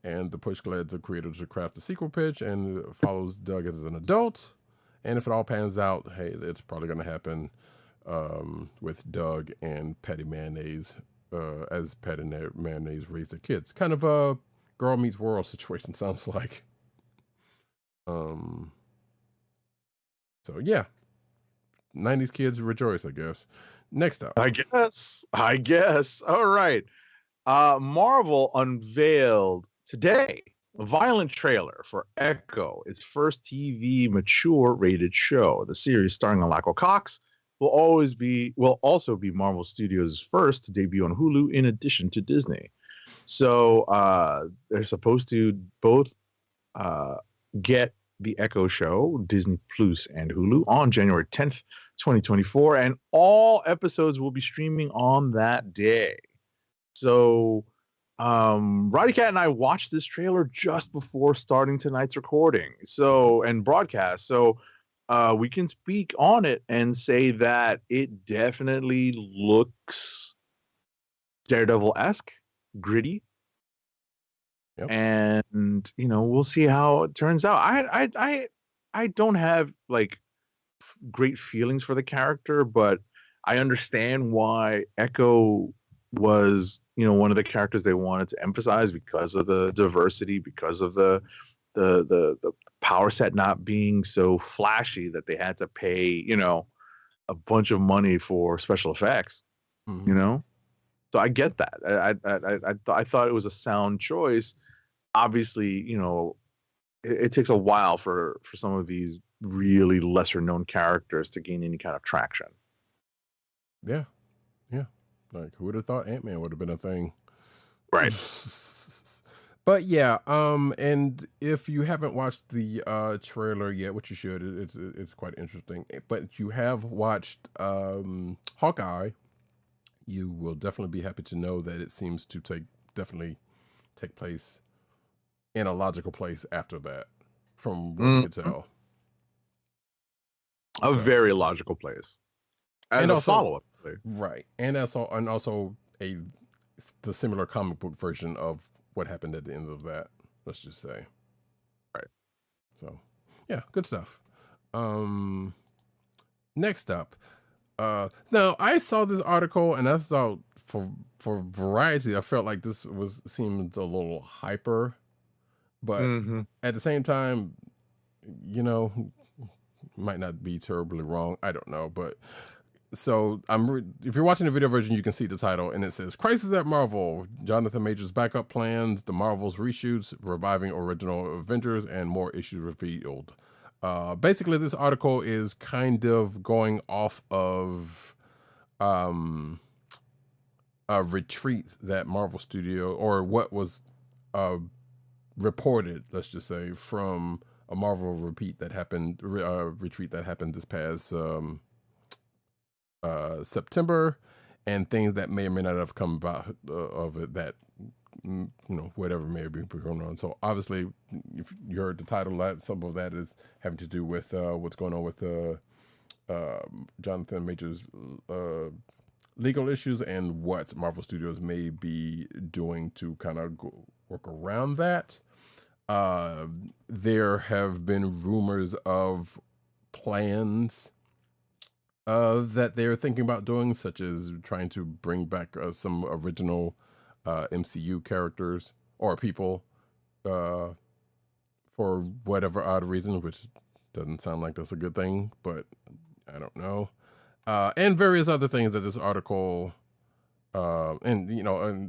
and the push led the creator to craft a sequel pitch and follows Doug as an adult. And if it all pans out, hey, it's probably going to happen with Doug and Patty Mayonnaise as Patty Mayonnaise raised their kids. Kind of a Girl Meets World situation, sounds like. So yeah, 90s kids rejoice, I guess. Next up. I guess. All right. Marvel unveiled today a violent trailer for Echo, its first TV mature rated show. The series starring Alako Cox will also be Marvel Studios' first to debut on Hulu in addition to Disney. So they're supposed to both get the Echo show, Disney Plus and Hulu, on January 10th, 2024, and all episodes will be streaming on that day. So Roddykat and I watched this trailer just before starting tonight's recording and broadcast. So we can speak on it and say that it definitely looks Daredevil-esque, gritty. Yep. And we'll see how it turns out. I don't have like great feelings for the character, but I understand why Echo was one of the characters they wanted to emphasize because of the diversity, because of the power set not being so flashy that they had to pay a bunch of money for special effects. Mm-hmm. So I get that. I thought it was a sound choice. Obviously, it takes a while for some of these really lesser known characters to gain any kind of traction. Yeah. Like, who would have thought Ant-Man would have been a thing? Right. But yeah, and if you haven't watched the trailer yet, which you should, it's quite interesting. But you have watched Hawkeye, you will definitely be happy to know that it seems to definitely take place in a logical place after that, from what you can tell. A very logical place. As a follow-up. Right. And also the similar comic book version of what happened at the end of that, let's just say. Right. So, yeah, good stuff. Next up. Now, I saw this article, and I thought for variety, I felt like this seemed a little hyper. But at the same time, might not be terribly wrong. I don't know. But So if you're watching the video version, you can see the title, and it says "Crisis at Marvel: Jonathan Majors' backup plans, the Marvels reshoots, reviving original Avengers, and more issues revealed." Basically, this article is kind of going off of a retreat that Marvel Studio, or what was reported, let's just say, from a Marvel retreat that happened this past September, and things that may or may not have come about of it, that whatever may be going on. So obviously, if you heard the title, that some of that is having to do with what's going on with Jonathan Majors' legal issues, and what Marvel Studios may be doing to kind of work around that. There have been rumors of plans that they're thinking about doing, such as trying to bring back some original MCU characters or people for whatever odd reason, which doesn't sound like that's a good thing, but I don't know. And various other things that this article, and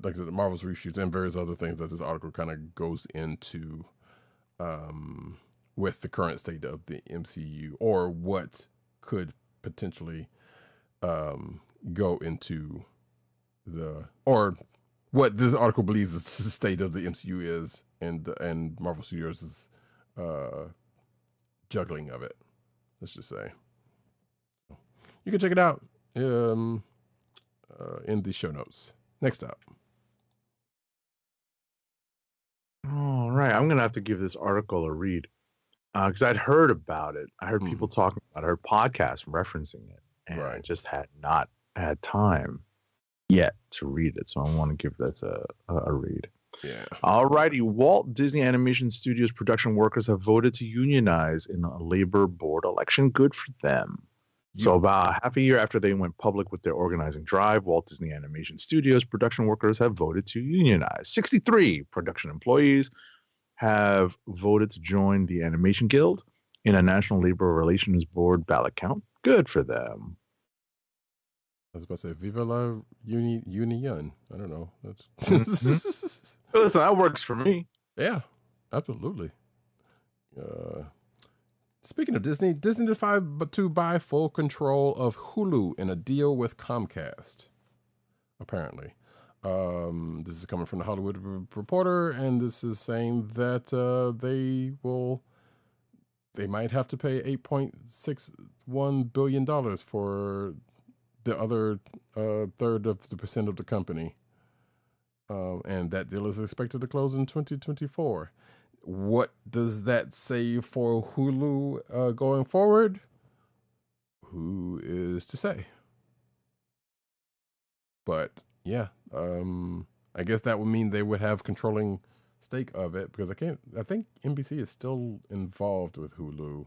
like I said, the Marvel's reshoots and various other things that this article kind of goes into with the current state of the MCU, or what could potentially go into or what this article believes the state of the MCU is, and Marvel Studios' juggling of it, let's just say. You can check it out in the show notes. Next up. All right, I'm gonna have to give this article a read because I'd heard about it. I heard people talking about it. I heard podcasts referencing it, and I just had not had time yet to read it. So I want to give this a read. Yeah. All righty. Walt Disney Animation Studios production workers have voted to unionize in a labor board election. Good for them. So about half a year after they went public with their organizing drive, Walt Disney Animation Studios production workers have voted to unionize. 63 production employees have voted to join the Animation Guild in a National Labor Relations Board ballot count. Good for them. I was about to say, Viva la Union. I don't know. That's Listen, that works for me. Yeah, absolutely. Speaking of Disney decided to buy full control of Hulu in a deal with Comcast, apparently. This is coming from the Hollywood Reporter, and this is saying that they might have to pay $8.61 billion for the other third of the percent of the company. And that deal is expected to close in 2024. What does that say for Hulu going forward? Who is to say? But yeah, I guess that would mean they would have controlling stake of it, because I think NBC is still involved with Hulu.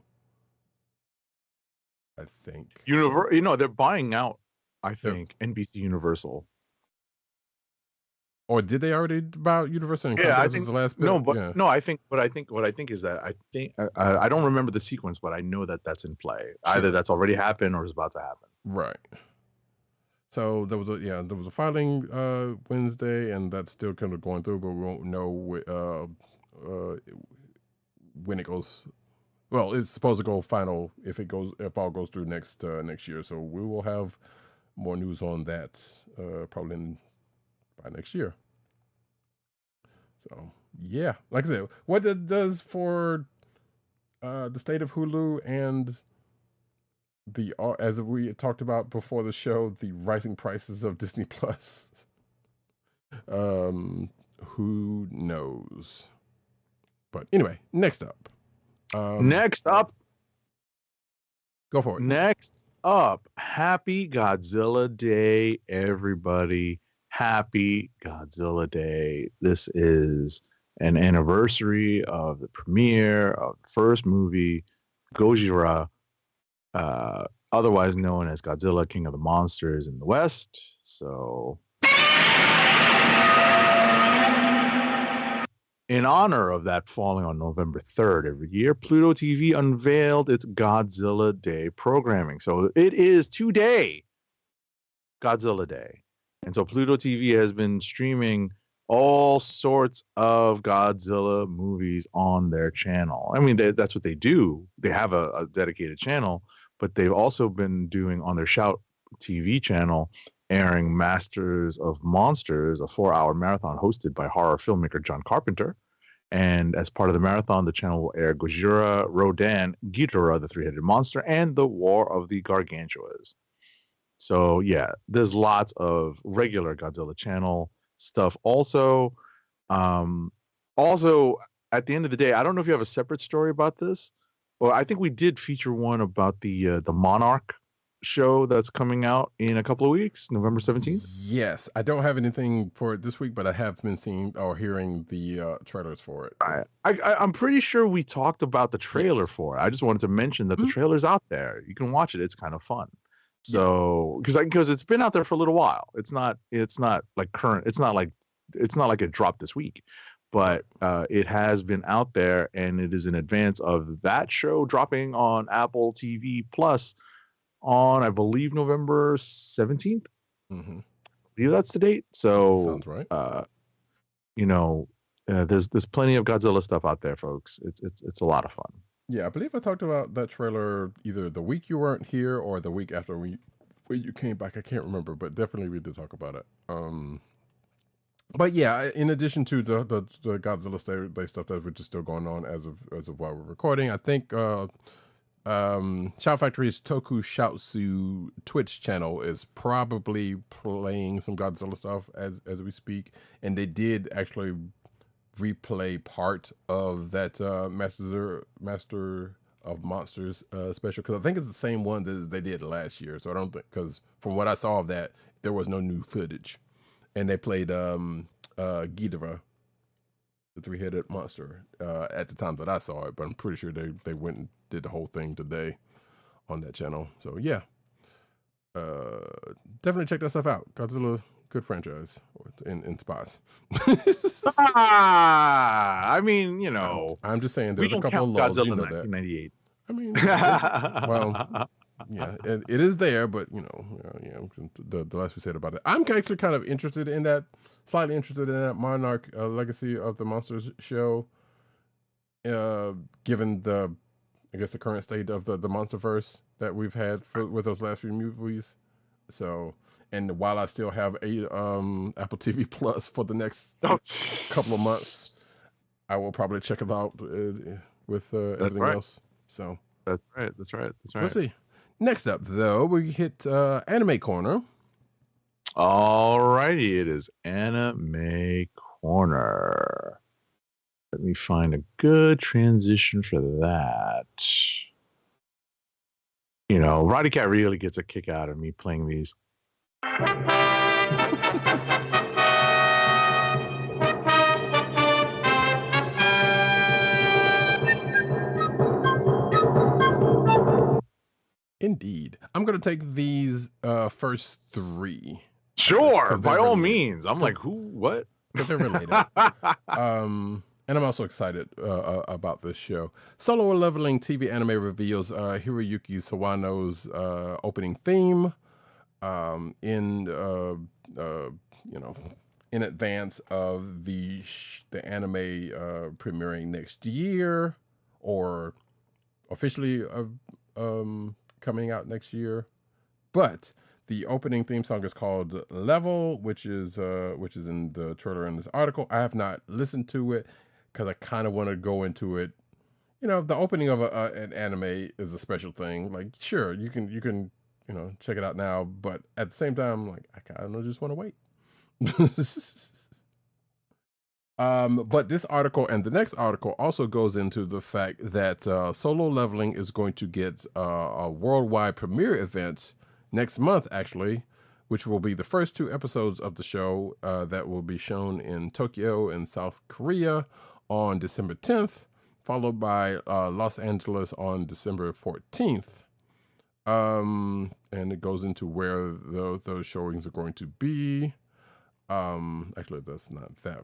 I think. They're buying out, I think, NBC Universal. Or did they already buy Universal? And yeah, I was think the last bit? I think what I think is that I don't remember the sequence, but I know that that's in play. Sure. Either that's already happened or is about to happen. Right. So there was a filing Wednesday, and that's still kind of going through, but we won't know when it goes. Well, it's supposed to go final if all goes through next year. So we will have more news on that probably by next year. So yeah, like I said, what it does for the state of Hulu and the as we talked about before the show, the rising prices of Disney Plus. Who knows? But anyway, next up. Go for it. Next up, happy Godzilla Day, everybody. Happy Godzilla Day. This is an anniversary of the premiere of the first movie, Gojira, otherwise known as Godzilla, King of the Monsters in the West. So, in honor of that falling on November 3rd every year, Pluto TV unveiled its Godzilla Day programming. So it is today, Godzilla Day. And so Pluto TV has been streaming all sorts of Godzilla movies on their channel. I mean, that's what they do. They have a dedicated channel, but they've also been doing on their Shout TV channel, airing Masters of Monsters, a 4-hour marathon hosted by horror filmmaker John Carpenter. And as part of the marathon, the channel will air Gojira, Rodan, Ghidorah, the three-headed monster, and the War of the Gargantuas. So yeah, there's lots of regular Godzilla channel stuff. Also, also at the end of the day, I don't know if you have a separate story about this. Well, I think we did feature one about the Monarch show that's coming out in a couple of weeks, November 17th. Yes, I don't have anything for it this week, but I have been seeing or hearing the trailers for it. I'm pretty sure we talked about the trailer for it. I just wanted to mention that the trailer's out there. You can watch it. It's kind of fun. So because it's been out there for a little while. It's not like current. It's not like it dropped this week, but it has been out there, and it is in advance of that show dropping on Apple TV Plus on, I believe, November 17th. Mm-hmm. I believe that's the date. So sounds right. There's plenty of Godzilla stuff out there, folks. It's a lot of fun. Yeah, I believe I talked about that trailer either the week you weren't here or the week after when you came back. I can't remember, but definitely we did talk about it. But yeah, in addition to the Godzilla Day stuff that which is still going on as of while we're recording, I think Shout Factory's Tokushoutsu Twitch channel is probably playing some Godzilla stuff as we speak, and they did actually replay part of that Master of Monsters special, because I think it's the same one that they did last year. So I don't think, because from what I saw of that, there was no new footage, and they played Ghidorah, the three-headed monster, at the time that I saw it. But I'm pretty sure they went and did the whole thing today on that channel. So yeah, definitely check that stuff out. Godzilla. Good franchise in spots. I mean, I'm just saying there's a couple of laws. Godzilla 1998. I mean, well, yeah, it is there, but the less we said about it, I'm actually kind of interested in that, slightly interested in that Monarch Legacy of the Monsters show, given the current state of the MonsterVerse that we've had with those last few movies. So. And while I still have a Apple TV Plus for the next couple of months, I will probably check it out with everything else. So that's right. We'll see. Next up, though, we hit Anime Corner. All righty, it is Anime Corner. Let me find a good transition for that. Roddykat really gets a kick out of me playing these. Indeed. I'm going to take these first three. Sure, by all means. I'm like, who, what? Because they're related. And I'm also excited about this show. Solo Leveling TV anime reveals Hiroyuki Sawano's opening theme. In advance of the anime premiering next year, or officially coming out next year. But the opening theme song is called Level, which is in the trailer in this article. I have not listened to it because I kind of want to go into it. The opening of an anime is a special thing. Like, sure, you can check it out now, but at the same time, like, I kind of just want to wait. But this article and the next article also goes into the fact that Solo Leveling is going to get a worldwide premiere event next month, actually, which will be the first 2 episodes of the show that will be shown in Tokyo and South Korea on December 10th, followed by Los Angeles on December 14th. And it goes into where those showings are going to be. Actually, that's not that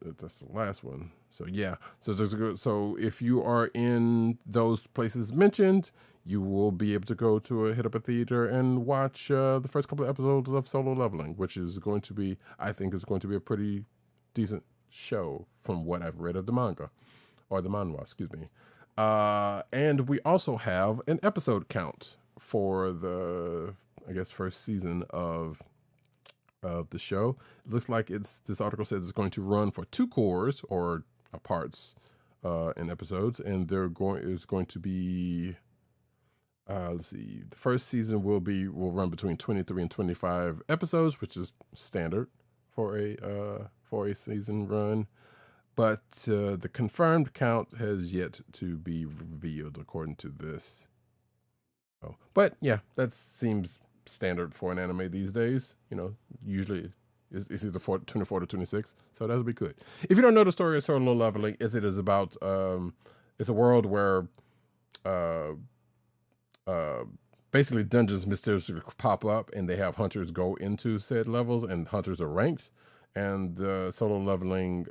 that's the last one. So yeah, so if you are in those places mentioned, you will be able to go to hit up a theater and watch the first couple of episodes of Solo Leveling, which is going to be, I think, is going to be a pretty decent show from what I've read of the manga, or the manhwa, excuse me. And we also have an episode count for the, I guess, first season of the show. It looks like this article says it's going to run for 2 cores or parts in episodes, and is going to be let's see, the first season will run between 23 and 25 episodes, which is standard for a season run. But the confirmed count has yet to be revealed according to this. Oh, but yeah, that seems standard for an anime these days. Usually it's either 24 to 26, so that'll be good. If you don't know the story of Solo Leveling, it is about it's a world where basically dungeons mysteriously pop up, and they have hunters go into said levels, and hunters are ranked. And Solo Leveling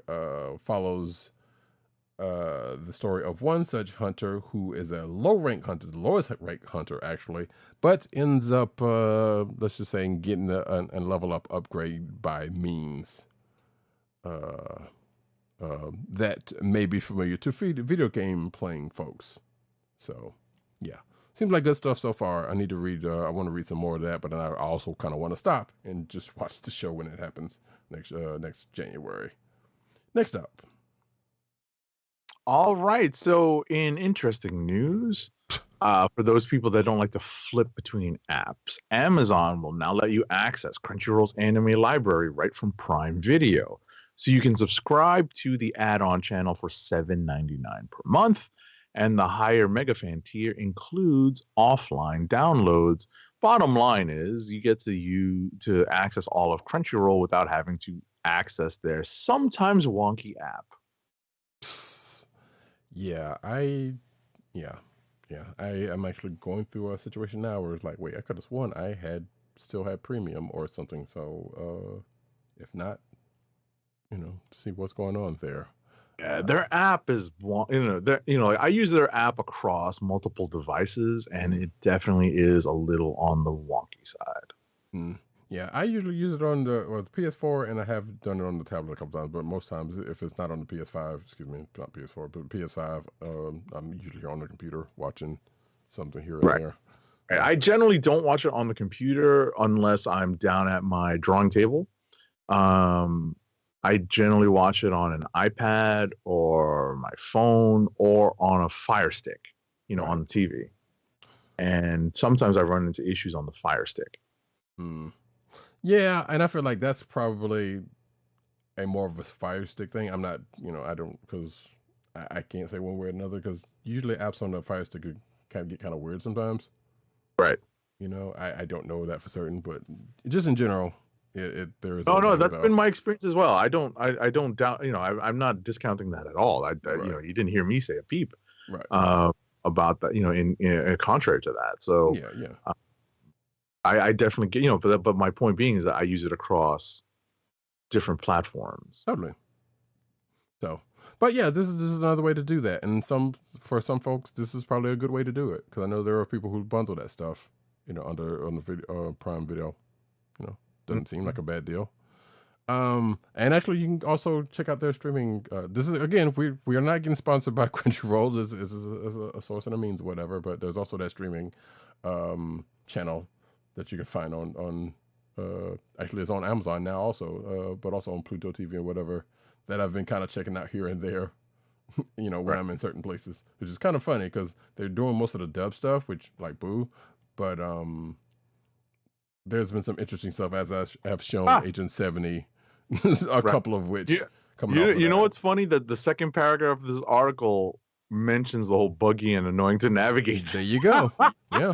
follows the story of one such hunter who is a low-rank hunter, the lowest rank hunter actually, but ends up, let's just say, getting a level up upgrade by means that may be familiar to video game playing folks. So, yeah. Seems like good stuff so far. I need to read, I want to read some more of that, but then I also kind of want to stop and just watch the show when it happens next January. Next up. All right. So, in interesting news, for those people that don't like to flip between apps, Amazon will now let you access Crunchyroll's anime library right from Prime Video. So you can subscribe to the add-on channel for $7.99 per month, and the higher Megafan tier includes offline downloads. Bottom line is, you get to access all of Crunchyroll without having to access their sometimes wonky app. Yeah, I am actually going through a situation now where it's like, wait, I could have sworn I still had premium or something. So if not, see what's going on there. Yeah, their app is, I use their app across multiple devices, and it definitely is a little on the wonky side. Yeah, I usually use it on the PS4, and I have done it on the tablet a couple times. But most times, if it's not on the PS5, excuse me, not PS4, but PS5, I'm usually on the computer watching something here and there. I generally don't watch it on the computer unless I'm down at my drawing table. I generally watch it on an iPad or my phone or on a Fire Stick, on the TV. And sometimes I run into issues on the Fire Stick. Yeah, and I feel like that's probably a more of a Fire Stick thing. I'm not, I don't, because I can't say one way or another, because usually apps on the Fire Stick can get kind of weird sometimes. Right. I don't know that for certain, but just in general, there is. No, that's been my experience as well. I don't doubt. I'm not discounting that at all. You didn't hear me say a peep. Right. About that. In contrary to that. So yeah. I definitely get. But my point being is that I use it across different platforms. Totally. So, but yeah, this is another way to do that, and for some folks, this is probably a good way to do it, because I know there are people who bundle that stuff, on the video, Prime Video. Doesn't seem like a bad deal. And actually, you can also check out their streaming. This is, again, we are not getting sponsored by Crunchyroll. This is a source and a means, whatever. But there's also that streaming channel that you can find on actually it's on Amazon now also, but also on Pluto TV and whatever, that I've been kind of checking out here and there. When I'm in certain places, which is kind of funny because they're doing most of the dub stuff, which like boo, but there's been some interesting stuff, as I have shown Agent 70, couple of which coming off of that. What's funny? That the second paragraph of this article mentions the whole buggy and annoying to navigate. There you go. Yeah.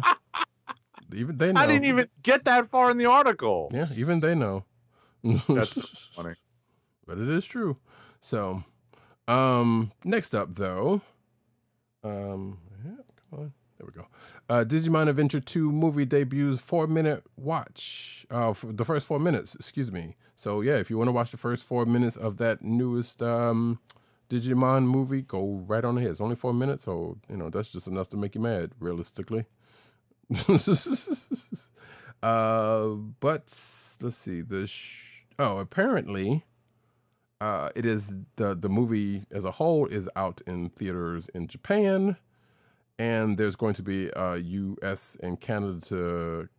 Even they know. I didn't even get that far in the article. Yeah, even they know. That's so funny. But it is true. So, next up though, come on. There we go. Digimon Adventure 2 movie debuts 4-minute watch. For the first 4 minutes, excuse me. So yeah, if you want to watch the first 4 minutes of that newest Digimon movie, go right on ahead. It's only 4 minutes, so that's just enough to make you mad, realistically. But let's see. Apparently, it is the movie as a whole is out in theaters in Japan. And there's going to be a U.S. and Canada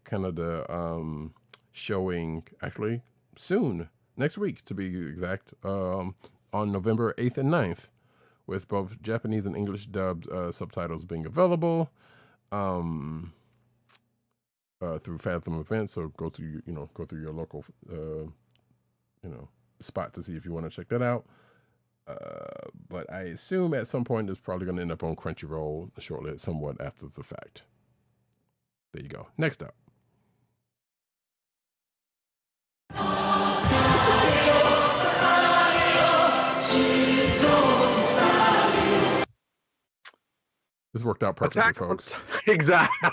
showing actually soon, next week to be exact, on November 8th and 9th, with both Japanese and English dubbed subtitles being available through Fathom Events. So go through your local spot to see if you want to check that out. But I assume at some point it's probably going to end up on Crunchyroll shortly, somewhat after the fact. There you go. Next up. This worked out perfectly, folks. Exactly.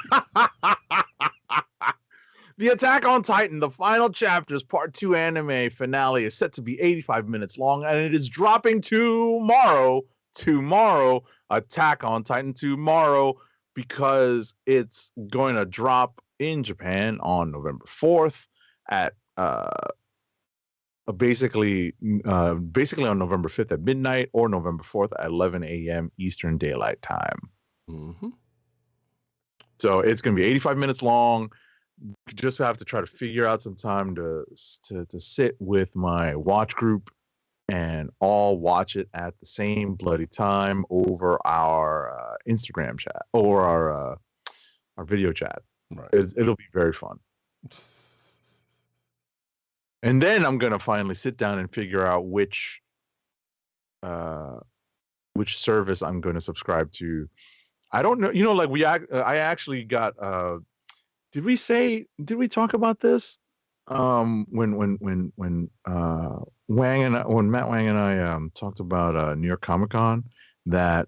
The Attack on Titan, the final chapters, part 2 anime finale is set to be 85 minutes long, and it is dropping tomorrow. Attack on Titan tomorrow, because it's going to drop in Japan on November 4th at basically on November 5th at midnight, or November 4th at 11 a.m. Eastern Daylight Time. Mm-hmm. So it's going to be 85 minutes long. You just have to try to figure out some time to sit with my watch group and all watch it at the same bloody time over our Instagram chat or our video chat. Right. It'll be very fun. And then I'm gonna finally sit down and figure out which service I'm going to subscribe to. I don't know. I actually got. Did we talk about this? When Matt Wang and I talked about New York Comic Con, that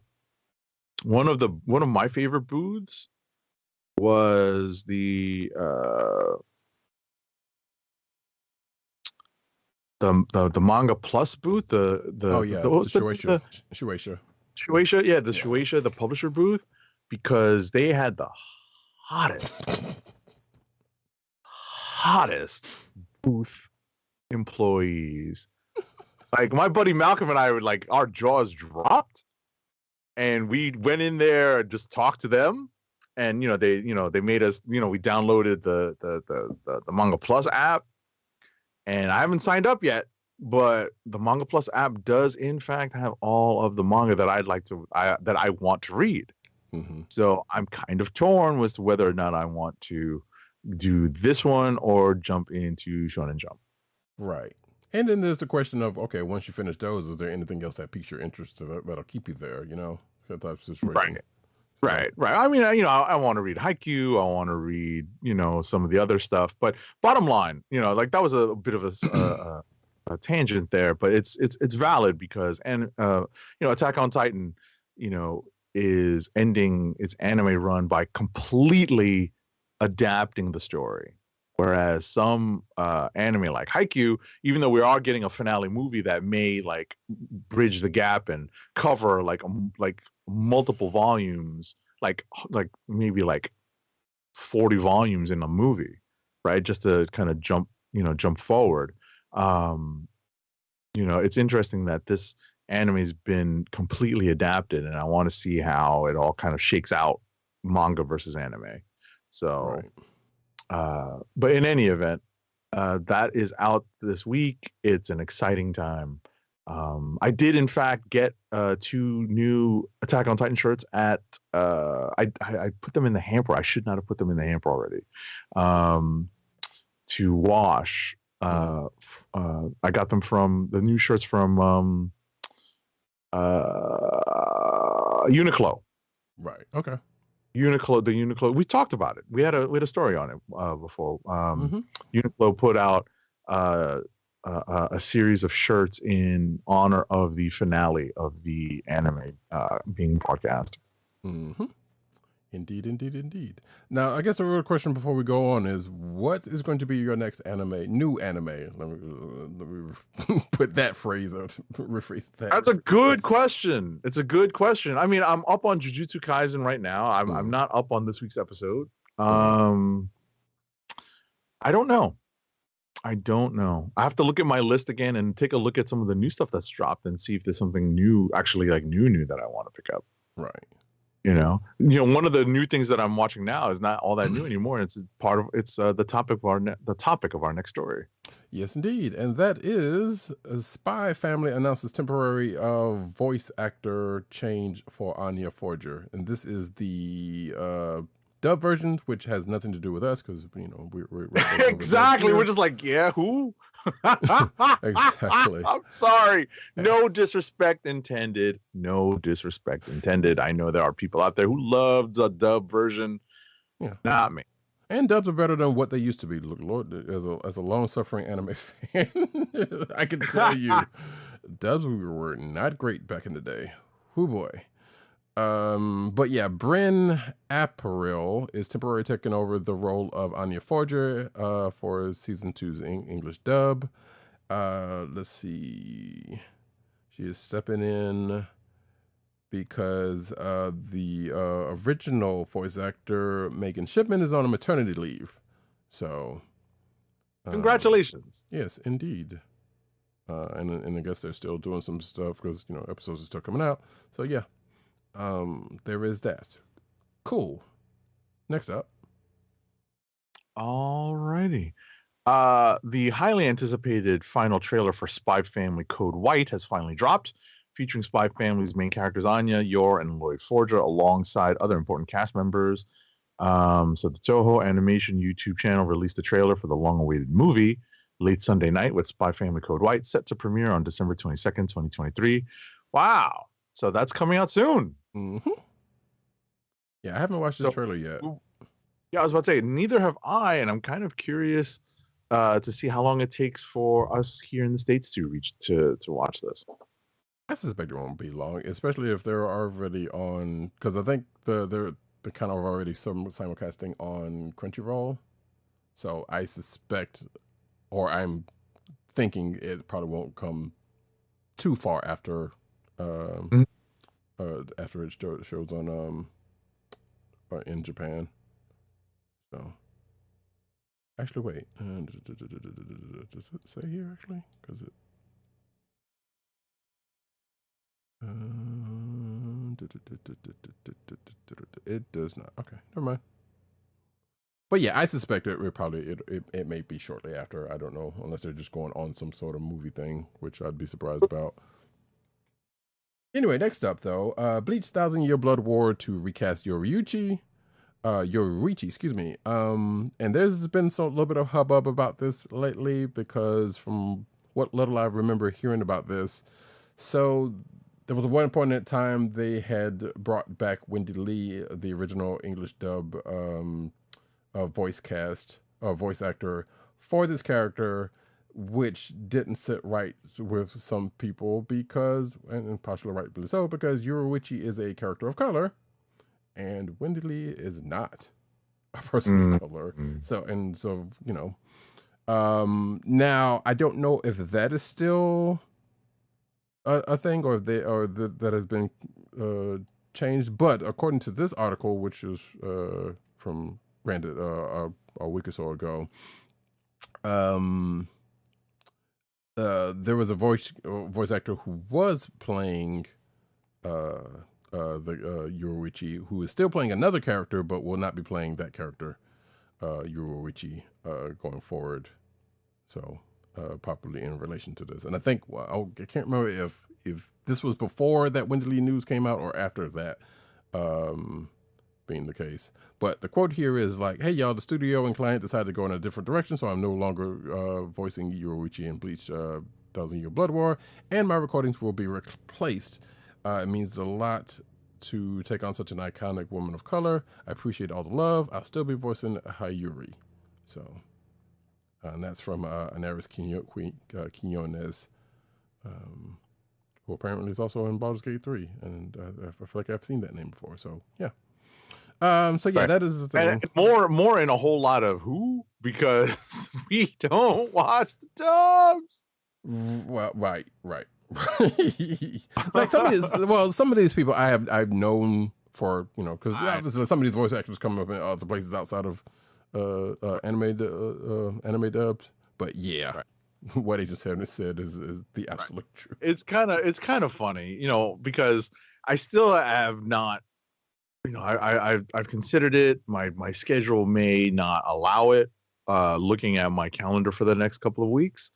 one of my favorite booths was the Manga Plus booth. The Shueisha. Shueisha, yeah, the Shueisha, the publisher booth, because they had the hottest booth employees. Like, my buddy Malcolm and I would, like, our jaws dropped, and we went in there and just talked to them, and they made us, we downloaded the Manga Plus app, and I haven't signed up yet, but the Manga Plus app does in fact have all of the manga that that I want to read. Mm-hmm. So I'm kind of torn as to whether or not I want to do this one or jump into Shonen Jump. Right. And then there's the question of, okay, once you finish those, is there anything else that piques your interest that'll keep you there, that type of situation. Right. I mean, I want to read Haikyuu. I want to read, some of the other stuff. But bottom line, like, that was a bit of a tangent there, but it's valid because, Attack on Titan, is ending its anime run by completely adapting the story. Whereas some anime like Haikyuu, even though we are getting a finale movie that may like bridge the gap and cover like multiple volumes, like maybe like 40 volumes in a movie, right? Just to kind of jump forward. It's interesting that this anime's been completely adapted, and I want to see how it all kind of shakes out, manga versus anime. So. Right. But in any event, that is out this week. It's an exciting time. I did in fact get 2 new Attack on Titan shirts at I put them in the hamper. I should not have put them in the hamper already. To wash. I got them from the new shirts from Uniqlo. Right. Okay. The Uniqlo, we talked about it. We had a story on it before. Uniqlo put out a series of shirts in honor of the finale of the anime being broadcast. Mm-hmm. Indeed, indeed, indeed. Now, I guess the real question before we go on is, what is going to be your next new anime? Let me put that phrase out, rephrase that. That's a good question. It's a good question. I mean, I'm up on Jujutsu Kaisen right now. I'm not up on this week's episode. I don't know. I don't know. I have to look at my list again and take a look at some of the new stuff that's dropped and see if there's something new, actually like new that I want to pick up. Right. One of the new things that I'm watching now is not all that new anymore. It's the topic of our next story. Yes, indeed, and that is Spy Family announces temporary voice actor change for Anya Forger, and this is the dub version, which has nothing to do with us because we're exactly. We're just like, yeah, who? Exactly. I'm sorry. No disrespect intended. No disrespect intended. I know there are people out there who love the dub version. Yeah. Not me. And dubs are better than what they used to be. Look, Lord, as a long-suffering anime fan, I can tell you, dubs were not great back in the day. Hoo boy. But yeah, Bryn Apparel is temporarily taking over the role of Anya Forger for season 2's English dub. Let's see. She is stepping in because the original voice actor Megan Shipman is on a maternity leave. So congratulations. Yes, indeed. And I guess they're still doing some stuff because episodes are still coming out. So yeah. There is that. Cool. Next up. Alrighty. The highly anticipated final trailer for Spy Family Code White has finally dropped, featuring Spy Family's main characters Anya, Yor, and Lloyd Forger, alongside other important cast members. So the Toho Animation YouTube channel released a trailer for the long-awaited movie late Sunday night, with Spy Family Code White set to premiere on December 22nd, 2023. Wow. So that's coming out soon. Mm-hmm. Yeah, I haven't watched this trailer yet. Yeah, I was about to say, neither have I, and I'm kind of curious to see how long it takes for us here in the States to reach to watch this. I suspect it won't be long, especially if they're already on, because I think they're kind of already simulcasting on Crunchyroll. So I suspect, or I'm thinking, it probably won't come too far after after it shows on in Japan. So actually, wait, does it say here actually? Because it does not. Okay, never mind. But yeah, I suspect it may be shortly after. I don't know, unless they're just going on some sort of movie thing, which I'd be surprised about. Anyway, next up though, Bleach 1,000-Year Blood War to recast Yoruichi, excuse me. And there's been a little bit of hubbub about this lately because from what little I remember hearing about this, so there was one point in time they had brought back Wendy Lee, the original English dub voice actor for this character, which didn't sit right with some people because, and partially rightfully so, because Yoruichi is a character of color, and Wendy Lee is not a person of color. So now I don't know if that is still a thing, or that has been changed. But according to this article, which is from granted a week or so ago, there was a voice actor who was playing the Yoruichi, who is still playing another character, but will not be playing that character, Yoruichi, going forward. So properly in relation to this, and I think I can't remember if this was before that Wendy Lee news came out or after that being the case. But the quote here is like, "Hey y'all, the studio and client decided to go in a different direction, so I'm no longer voicing Yoruichi in Bleach 1,000-Year Blood War, and my recordings will be replaced. It means a lot to take on such an iconic woman of color. I appreciate all the love. I'll still be voicing Hayuri." So, and that's from Anaris Quinones, who apparently is also in Baldur's Gate 3, and I feel like I've seen that name before. So yeah. So yeah, Right. that is the thing. And more in a whole lot of who, because we don't watch the dubs. Well, right. Like some of these people I've known for, you know, because obviously some of these voice actors come up in other places outside of anime dubs. But yeah, Right. what Agent 7 said is the absolute truth. It's kind of funny, you know, because I still have not, you know, I've considered it. My schedule may not allow it. Looking at my calendar for the next couple of weeks,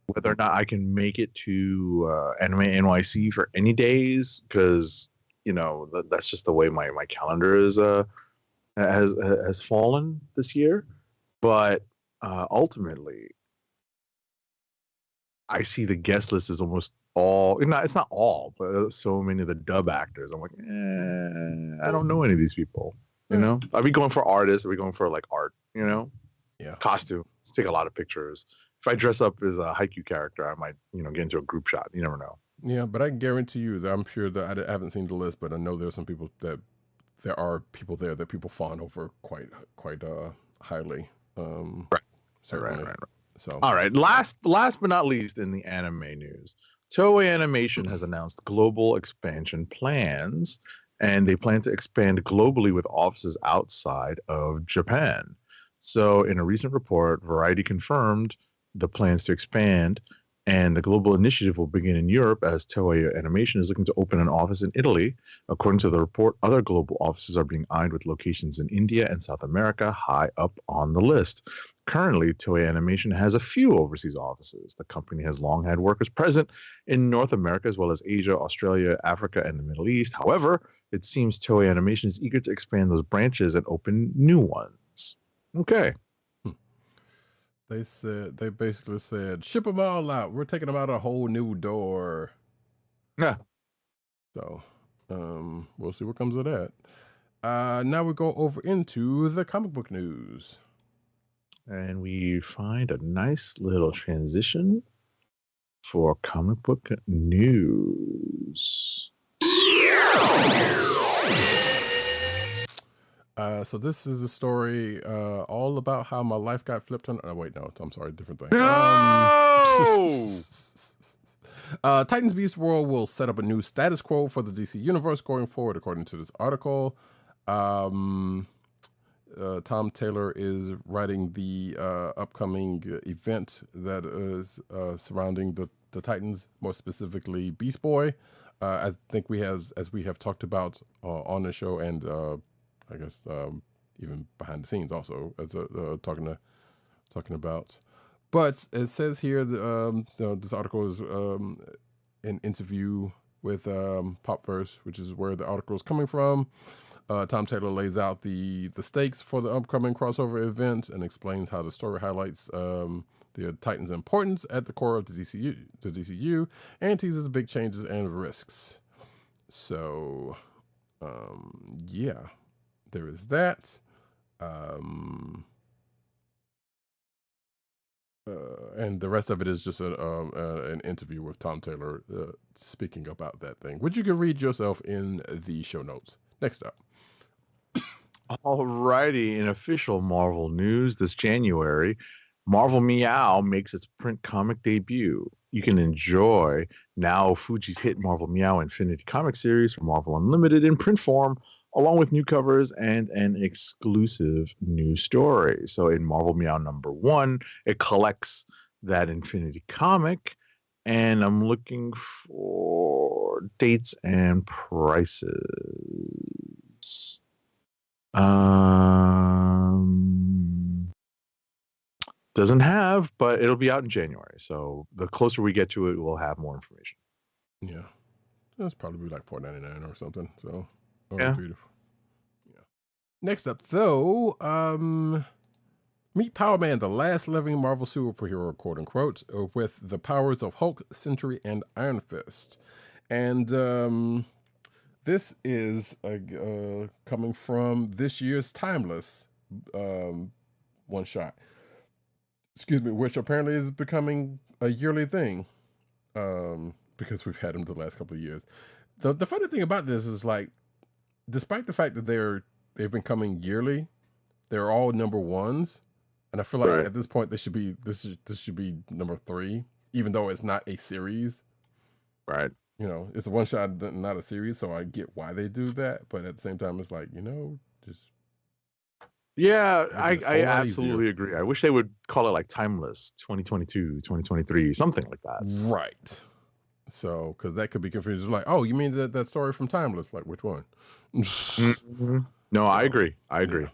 whether or not I can make it to Anime NYC for any days, because you know that's just the way my calendar is has fallen this year. But ultimately, I see the guest list is almost all. It's not all, but so many of the dub actors. I'm like, I don't know any of these people. You know, are we going for artists? Are we going for like art? You know, costumes. Take a lot of pictures. If I dress up as a Haikyuu character, I might, you know, get into a group shot. You never know. Yeah, but I can guarantee you that I'm sure that I haven't seen the list, but I know there are some people that there are people there that people fawn over quite highly. Right. Certainly. Right. So all right. Last but not least in the anime news, Toei Animation has announced global expansion plans, and they plan to expand globally with offices outside of Japan. So in a recent report, Variety confirmed the plans to expand, and the global initiative will begin in Europe as Toei Animation is looking to open an office in Italy. According to the report, other global offices are being eyed with locations in India and South America high up on the list. Currently, Toei Animation has a few overseas offices. The company has long had workers present in North America as well as Asia, Australia, Africa, and the Middle East. However, it seems Toei Animation is eager to expand those branches and open new ones. Okay. They basically said, ship them all out. We're taking them out a whole new door. Yeah. So, we'll see what comes of that. Now we go over into the comic book news. And we find a nice little transition for comic book news. So this is a story all about how my life got flipped on. Oh, wait, no, I'm sorry, different thing. No! Titans Beast World will set up a new status quo for the DC universe going forward, according to this article. Tom Taylor is writing the upcoming event that is surrounding the Titans, more specifically Beast Boy. I think as we have talked about on the show, and I guess even behind the scenes also, as talking about. But it says here that this article is an interview with Popverse, which is where the article is coming from. Tom Taylor lays out the stakes for the upcoming crossover event and explains how the story highlights the Titans' importance at the core of the DCU, and teases the big changes and risks. So, yeah, there is that. And the rest of it is just an interview with Tom Taylor speaking about that thing, which you can read yourself in the show notes. Next up. Alrighty, in official Marvel news this January, Marvel Meow makes its print comic debut. You can enjoy Nao Fuji's hit Marvel Meow Infinity comic series from Marvel Unlimited in print form, along with new covers and an exclusive new story. So in Marvel Meow #1, it collects that Infinity comic, and I'm looking for dates and prices. Doesn't have, but it'll be out in January. So the closer we get to it, we'll have more information. Yeah, that's probably like $4.99 or something. So Yeah. Beautiful. Yeah. Next up, though, meet Power Man, the last living Marvel superhero, quote unquote, with the powers of Hulk, Sentry, and Iron Fist. And this is coming from this year's Timeless one shot. Excuse me, which apparently is becoming a yearly thing, because we've had them the last couple of years. The funny thing about this is, like, despite the fact that they're they've been coming yearly. They're all number ones, and I feel like Right. at this point this should be number 3, even though it's not a series. Right. You know, it's a one shot, not a series, so I get why they do that. But at the same time, it's like, just Yeah, make I, it just a I lot absolutely easier. agree. I wish they would call it like Timeless 2022, 2023, something like that. Right. So, because that could be confusing. It's like, oh, you mean that story from Timeless? Like, which one? Mhm. No, I So, agree. I agree. yeah.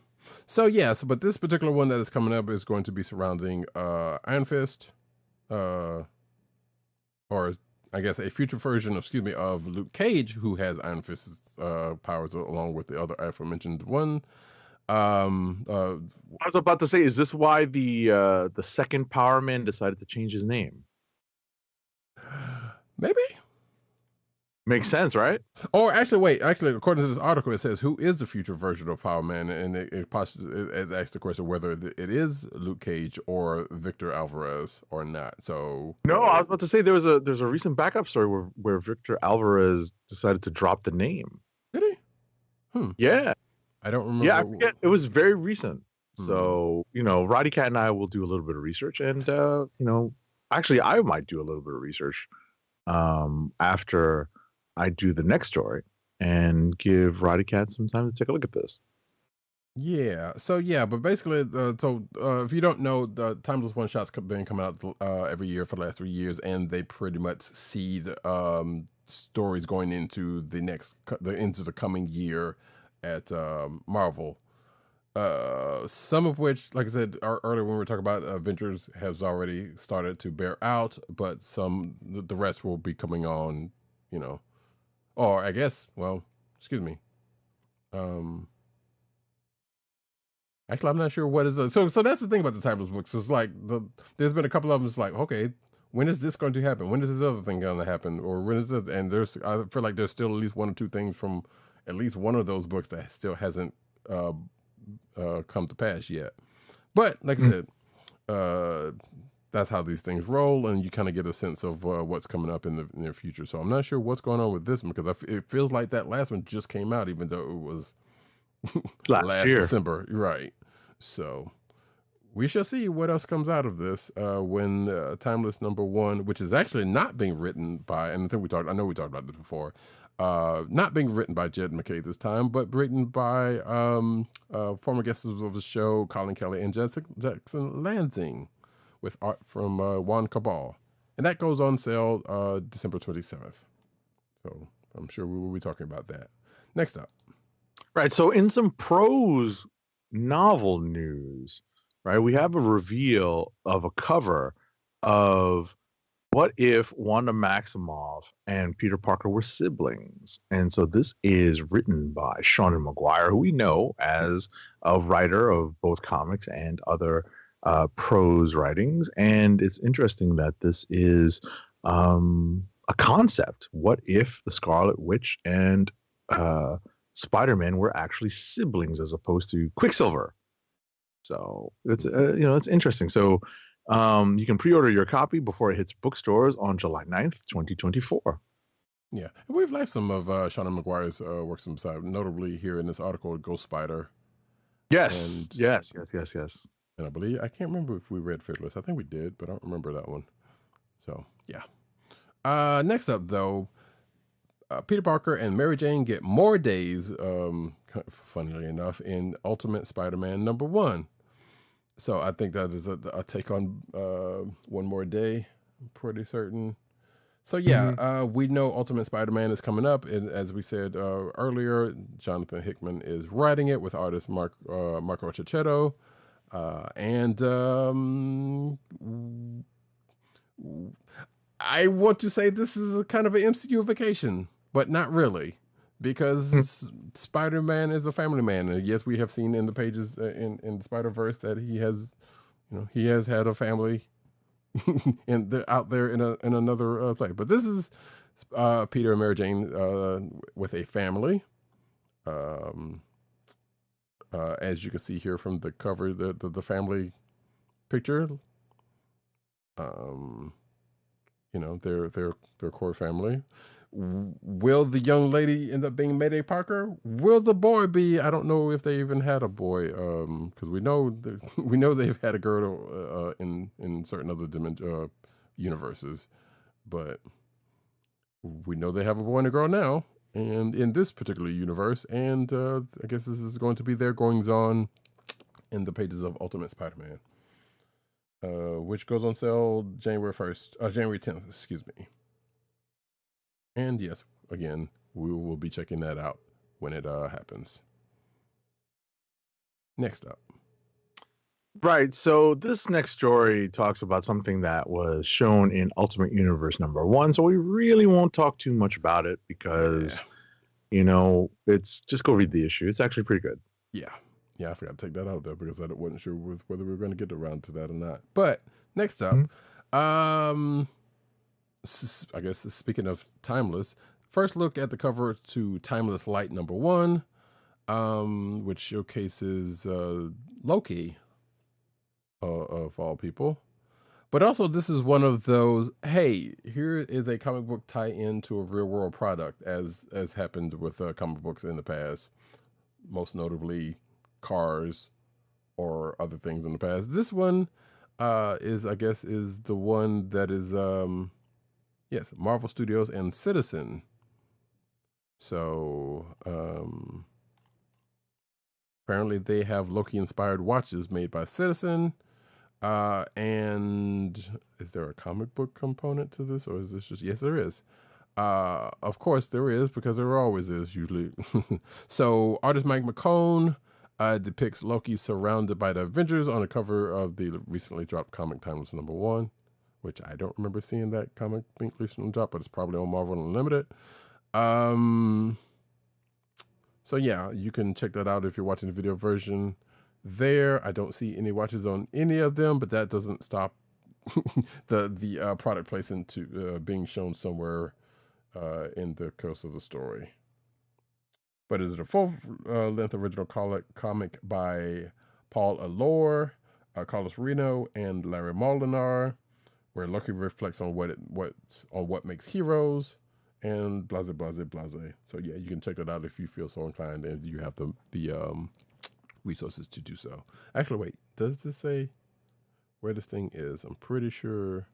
So yes, but this particular one that is coming up is going to be surrounding Iron Fist, or I guess a future version of Luke Cage, who has Iron Fist's powers along with the other aforementioned one. I was about to say, is this why the second Power Man decided to change his name? Maybe. Makes sense, right? Or actually, wait. Actually, according to this article, it says who is the future version of Power Man, and it asks the question whether it is Luke Cage or Victor Alvarez or not. So No, I was about to say there's a recent backup story where Victor Alvarez decided to drop the name. did he? Yeah, I don't remember. yeah, I forget. It was very recent. Hmm. So Roddykat and I will do a little bit of research, and actually, I might do a little bit of research after I do the next story and give Roddykat some time to take a look at this. Yeah. So yeah, but basically, if you don't know, the Timeless One Shots been coming out every year for the last 3 years, and they pretty much seed stories going into into the coming year at Marvel. Some of which, like I said earlier when we were talking about Avengers, has already started to bear out, but the rest will be coming on, or I guess, well, excuse me. Actually, I'm not sure what is so that's the thing about the Timeless books. It's like there's been a couple of them. It's like, okay, when is this going to happen? When is this other thing going to happen? Or when is this? And I feel like there's still at least 1 or 2 things from at least one of those books that still hasn't come to pass yet. But like I said, that's how these things roll, and you kind of get a sense of what's coming up in the near future. So I'm not sure what's going on with this one, because it feels like that last one just came out, even though it was Last year. December, right? So we shall see what else comes out of this when Timeless #1, which is actually not being written by, and I know we talked about this before, not being written by Jed McKay this time, but written by former guests of the show, Colin Kelly and Jackson Lansing, with art from Juan Cabal. And that goes on sale December 27th. So I'm sure we will be talking about that. Next up. Right. So in some prose novel news, right, we have a reveal of a cover of What If Wanda Maximoff and Peter Parker were siblings. And so this is written by Sean McGuire, who we know as a writer of both comics and other prose writings. And it's interesting that this is a concept. What if the Scarlet Witch and Spider-Man were actually siblings as opposed to Quicksilver? So it's it's interesting. So you can pre-order your copy before it hits bookstores on July 9th, 2024. Yeah, and we've liked some of Sean McGuire's works himself, notably here in this article, Ghost Spider. Yes, And, yes. And I believe, I can't remember if we read Fearless. I think we did, but I don't remember that one. So, yeah. Next up, though, Peter Parker and Mary Jane get more days, funnily enough, in Ultimate Spider-Man #1. So I think that is a take on One More Day. I'm pretty certain. So yeah, we know Ultimate Spider-Man is coming up, and as we said earlier, Jonathan Hickman is writing it with artist Marco Cicchetto, and I want to say this is a kind of an MCU vacation, but not really, because Spider-Man is a family man, and yes, we have seen in the pages in the Spider-Verse that he has had a family out there in another place. But this is Peter and Mary Jane with a family. As you can see here from the cover, the family picture. you know, their core family. Will the young lady end up being Mayday Parker? Will the boy be? I don't know if they even had a boy, because we know they've had a girl in certain other universes, but we know they have a boy and a girl now, and in this particular universe, and I guess this is going to be their goings on in the pages of Ultimate Spider-Man, which goes on sale January 10th, excuse me. And yes, again, we will be checking that out when it happens. Next up. Right. So this next story talks about something that was shown in Ultimate Universe #1. So we really won't talk too much about it because, you know, it's just go read the issue. It's actually pretty good. Yeah. I forgot to take that out there because I wasn't sure whether we were going to get around to that or not. But next up, I guess speaking of timeless, first look at the cover to Timeless Light #1, which showcases Loki, of all people. But also, this is one of those, hey, here is a comic book tie-in to a real-world product, as happened with comic books in the past, most notably Cars or other things in the past. This one is the one that is, yes, Marvel Studios and Citizen. So, apparently they have Loki-inspired watches made by Citizen. And is there a comic book component to this, or is this just, yes, there is. Of course there is, because there always is usually. So artist Mike McCone depicts Loki surrounded by the Avengers on the cover of the recently dropped comic Timeless #1, which I don't remember seeing that comic being recently dropped, but it's probably on Marvel Unlimited. So yeah, you can check that out if you're watching the video version. There, I don't see any watches on any of them, but that doesn't stop the product placement to being shown somewhere in the course of the story. But is it a full-length original comic by Paul Allore, Carlos Reno, and Larry Molinar, where Loki reflects on what makes heroes, and blase. So yeah, you can check that out if you feel so inclined, and you have the resources to do so. Actually, wait, does this say where this thing is? I'm pretty sure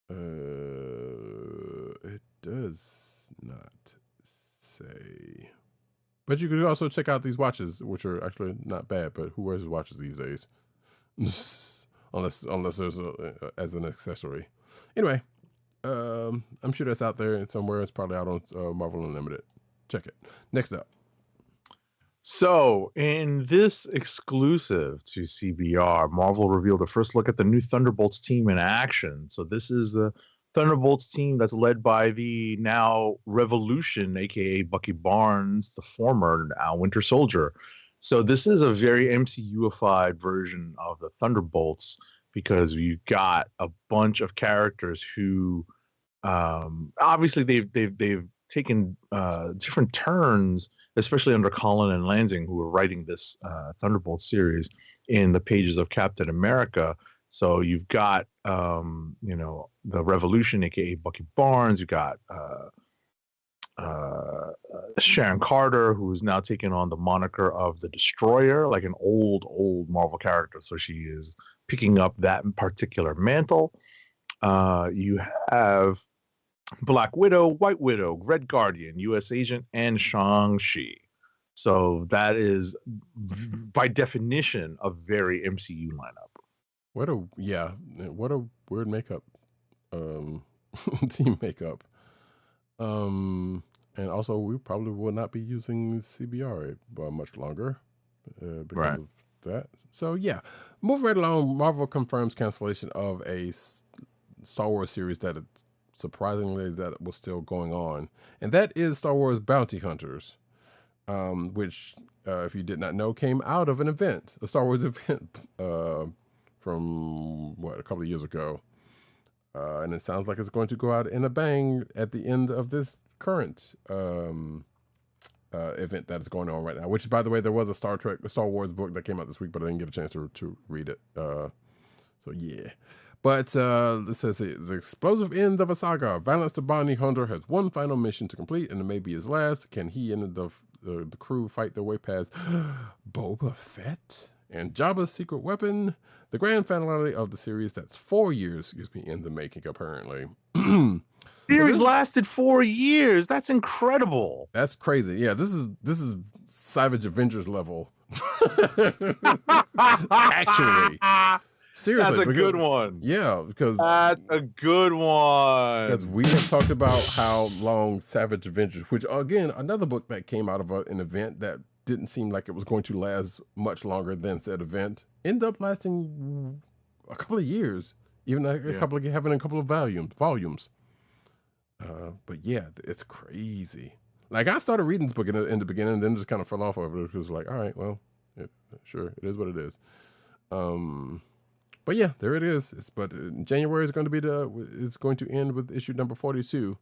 it does not say. But you could also check out these watches, which are actually not bad, but who wears watches these days? unless there's as an accessory. Anyway, I'm sure that's out there somewhere. It's probably out on Marvel Unlimited. Check it. Next up. So, in this exclusive to CBR, Marvel revealed a first look at the new Thunderbolts team in action. So, this is the Thunderbolts team that's led by the now Revolution, aka Bucky Barnes, the former Winter Soldier. So, this is a very MCU-ified version of the Thunderbolts because you've got a bunch of characters who, obviously, they've taken different turns, especially under Colin and Lansing, who were writing this Thunderbolt series in the pages of Captain America. So you've got, the Revolution, aka Bucky Barnes. You've got Sharon Carter, who's now taken on the moniker of the Destroyer, like an old Marvel character. So she is picking up that particular mantle. You have Black Widow, White Widow, Red Guardian, U.S. Agent, and Shang-Chi. So that is, by definition, a very MCU lineup. What a weird makeup, team makeup. And also we probably will not be using CBR much longer because of that. So yeah, moving right along, Marvel confirms cancellation of a Star Wars series that surprisingly that was still going on, and that is Star Wars Bounty Hunters, which if you did not know, came out of a Star Wars event from a couple of years ago, and it sounds like it's going to go out in a bang at the end of this current event that is going on right now, which, by the way, there was a Star Wars book that came out this week, but I didn't get a chance to read it. So yeah, But it says it's the explosive end of a saga. Valance the bounty hunter has one final mission to complete, and it may be his last. Can he and the crew fight their way past Boba Fett and Jabba's secret weapon? The grand finale of the series that's 4 years, in the making, apparently. Series lasted 4 years. That's incredible. That's crazy. Yeah, this is Savage Avengers level. Actually. Seriously. That's a good one. Yeah, because that's a good one. Because we have talked about how long Savage Avengers, which again, another book that came out of an event that didn't seem like it was going to last much longer than said event, ended up lasting a couple of years, even having a couple of volumes. But yeah, it's crazy. Like, I started reading this book in the beginning, and then just kind of fell off of it. It was like, all right, well, sure, it is what it is. But yeah, there it is. But January is going to end with issue number 42.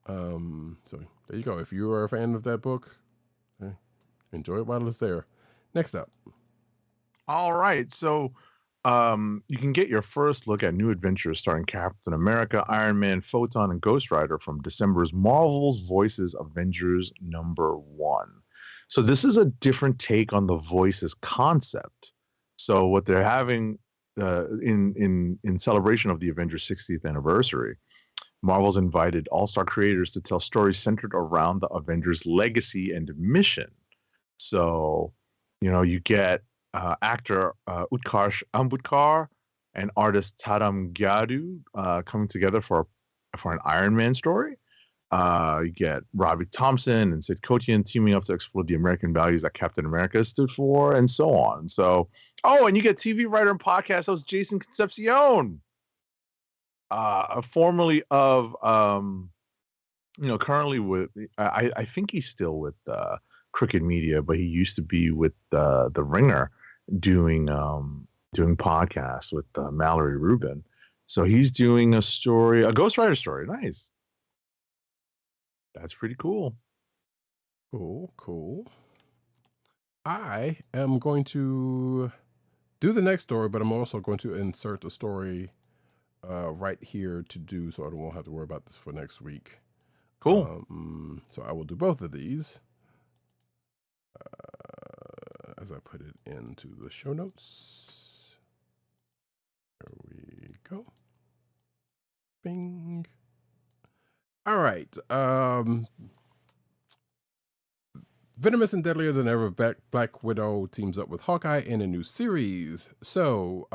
So there you go. If you are a fan of that book, enjoy it while it's there. Next up. All right, so you can get your first look at new adventures starring Captain America, Iron Man, Photon, and Ghost Rider from December's Marvel's Voices Avengers #1. So this is a different take on the Voices concept. So what they're having in celebration of the Avengers 60th anniversary, Marvel's invited all-star creators to tell stories centered around the Avengers' legacy and mission. So, you get actor Utkarsh Ambudkar and artist Taram Gyadu coming together for an Iron Man story. You get Robbie Thompson and Sid Kotian teaming up to explore the American values that Captain America stood for, and so on. So, and you get TV writer and podcast host Jason Concepcion, formerly of, currently with, I think he's still with Crooked Media, but he used to be with the Ringer doing podcasts with Mallory Rubin. So he's doing a Ghost Rider story. Nice. That's pretty cool. Cool. I am going to do the next story, but I'm also going to insert a story right here to do, so I won't have to worry about this for next week. Cool. So I will do both of these as I put it into the show notes. There we go. Bing. All right. Venomous and deadlier than ever, Black Widow teams up with Hawkeye in a new series. So,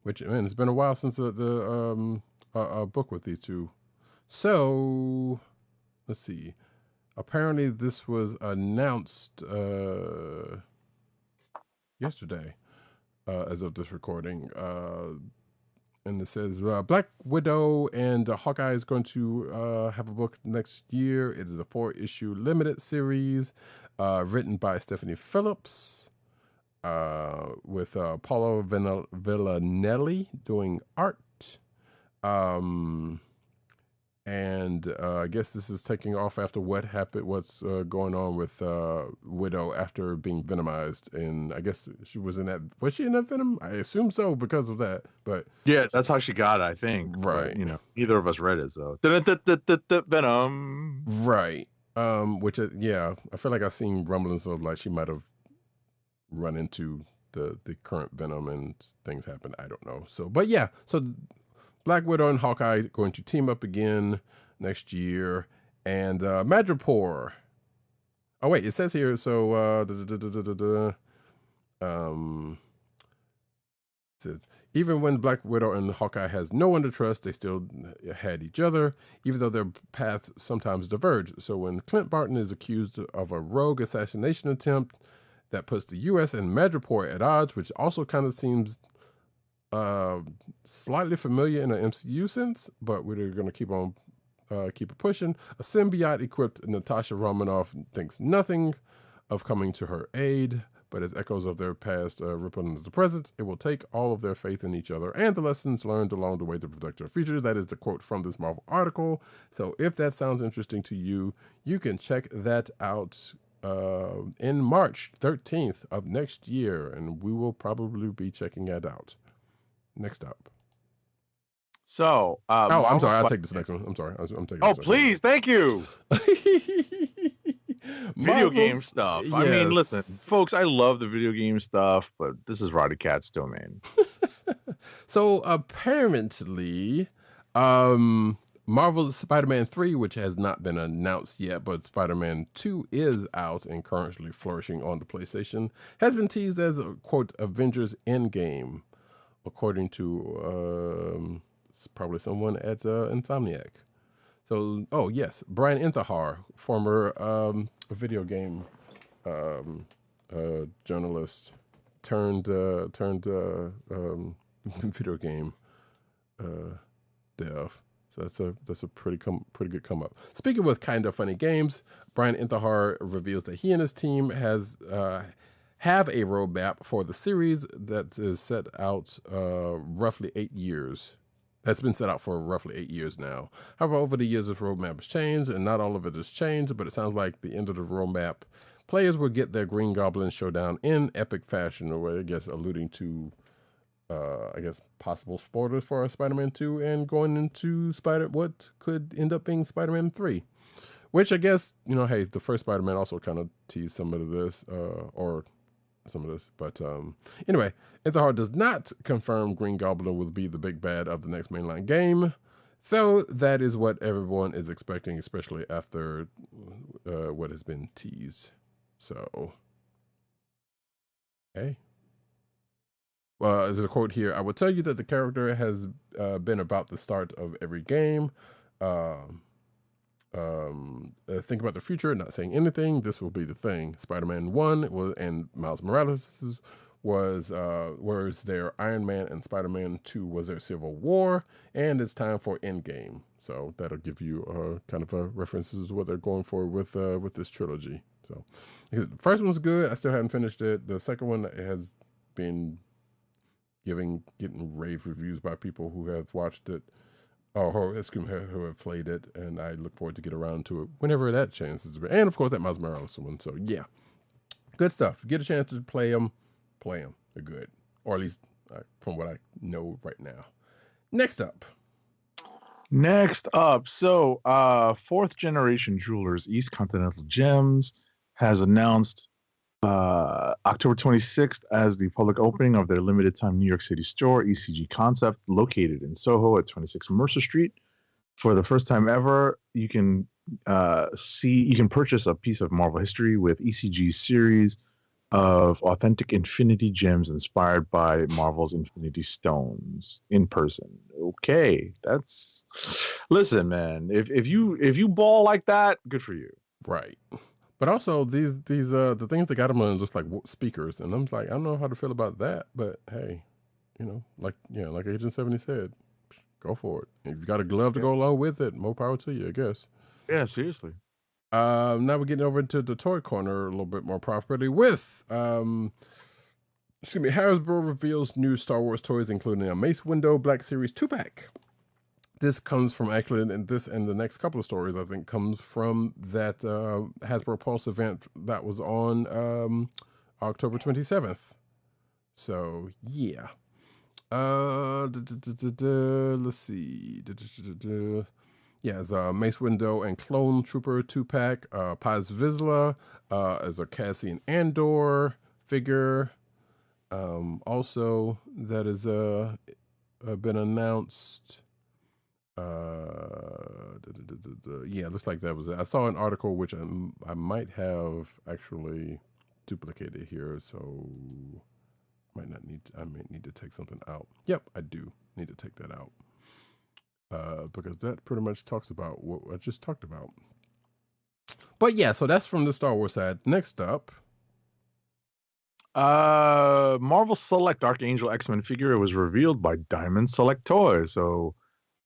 which, man, it's been a while since the book with these two. So, let's see. Apparently, this was announced yesterday, as of this recording. And it says Black Widow and Hawkeye is going to have a book next year. It is a 4-issue limited series written by Stephanie Phillips with Paolo Villanelli doing art. And I guess this is taking off after what's going on with Widow after being venomized. And I guess was she in that Venom? I assume so because of that. But yeah, that's how she got it, I think. Right. But, neither of us read it, so Venom. Right. Which I feel like I've seen rumblings of like she might have run into the current Venom and things happen. I don't know. So, but yeah, so Black Widow and Hawkeye going to team up again next year. And Madripoor. Oh, wait, it says here, so it says, even when Black Widow and Hawkeye has no one to trust, they still had each other, even though their paths sometimes diverge. So when Clint Barton is accused of a rogue assassination attempt that puts the U.S. and Madripoor at odds, which also kind of seems slightly familiar in an MCU sense, but we're going to keep it pushing. A symbiote-equipped Natasha Romanoff thinks nothing of coming to her aid, but as echoes of their past ripple into the present, it will take all of their faith in each other and the lessons learned along the way to protect their future. That is the quote from this Marvel article. So if that sounds interesting to you, you can check that out in March 13th of next year, and we will probably be checking that out. Next up. So, I'm sorry. I'll take this next one. I'm sorry. I'm taking. Oh, please, thank you. Video game stuff. Yes. I mean, listen, folks, I love the video game stuff, but this is Roddykat's domain. So apparently, Marvel's Spider-Man 3, which has not been announced yet, but Spider-Man 2 is out and currently flourishing on the PlayStation, has been teased as a, quote, Avengers Endgame, according to probably someone at Insomniac. So, oh yes, Brian Intihar, former video game journalist turned video game dev. So that's a pretty good come up. Speaking with kind of funny games, Brian Intihar reveals that he and his team have a roadmap for the series that is set out roughly 8 years. That's been set out for roughly 8 years now. However, over the years, this roadmap has changed, and not all of it has changed, but it sounds like the end of the roadmap, players will get their Green Goblin showdown in epic fashion, or I guess alluding to, possible spoilers for Spider-Man 2 and going into what could end up being Spider-Man 3. Which I guess, hey, the first Spider-Man also kind of teased some of this, But anyway, Intihar does not confirm Green Goblin will be the big bad of the next mainline game, though that is what everyone is expecting, especially after what has been teased. So, hey. Well, there's a quote here. I will tell you that the character has been about the start of every game. Think about the future, not saying anything. This will be the thing. Spider-Man 1 and Miles Morales was their Iron Man, and Spider-Man 2 was their Civil War, and it's time for Endgame. So that'll give you kind of a references to what they're going for with this trilogy. So the first one's good. I still haven't finished it. The second one has been getting rave reviews by people who have watched it. Who have played it, and I look forward to get around to it whenever that chance is. And of course, that Miles Morales one. So yeah, good stuff. Get a chance to play them. They're good, or at least from what I know right now. Next up. So fourth generation jewelers East Continental Gems has announced October 26th as the public opening of their limited time New York City store, ECG Concept, located in Soho at 26 Mercer Street. For the first time ever, you can purchase a piece of Marvel history with ECG's series of authentic Infinity Gems inspired by Marvel's Infinity Stones in person. Okay, listen, man. If you ball like that, good for you. Right. But also these the things that got them on just like speakers, and I'm like, I don't know how to feel about that, but hey, like Agent 70 said, go for it. If you got a glove to go along with it, more power to you, I guess. Yeah, seriously. Now we're getting over into the toy corner a little bit more properly with Hasbro reveals new Star Wars toys, including a Mace Windu Black Series 2-pack. This comes from actually, and this and the next couple of stories, I think, comes from that Hasbro Pulse event that was on October 27th. So, yeah. Let's see. Yeah, it's Mace Windu and Clone Trooper 2-pack. Paz Vizsla as a Cassian Andor figure. Also, that has been announced. Yeah, looks like that was it. I saw an article which I might have actually duplicated here, so I may need to take something out. Yep, I do need to take that out because that pretty much talks about what I just talked about. But yeah, so that's from the Star Wars side. Next up, Marvel Select Archangel X-Men figure. It was revealed by Diamond Select Toys. So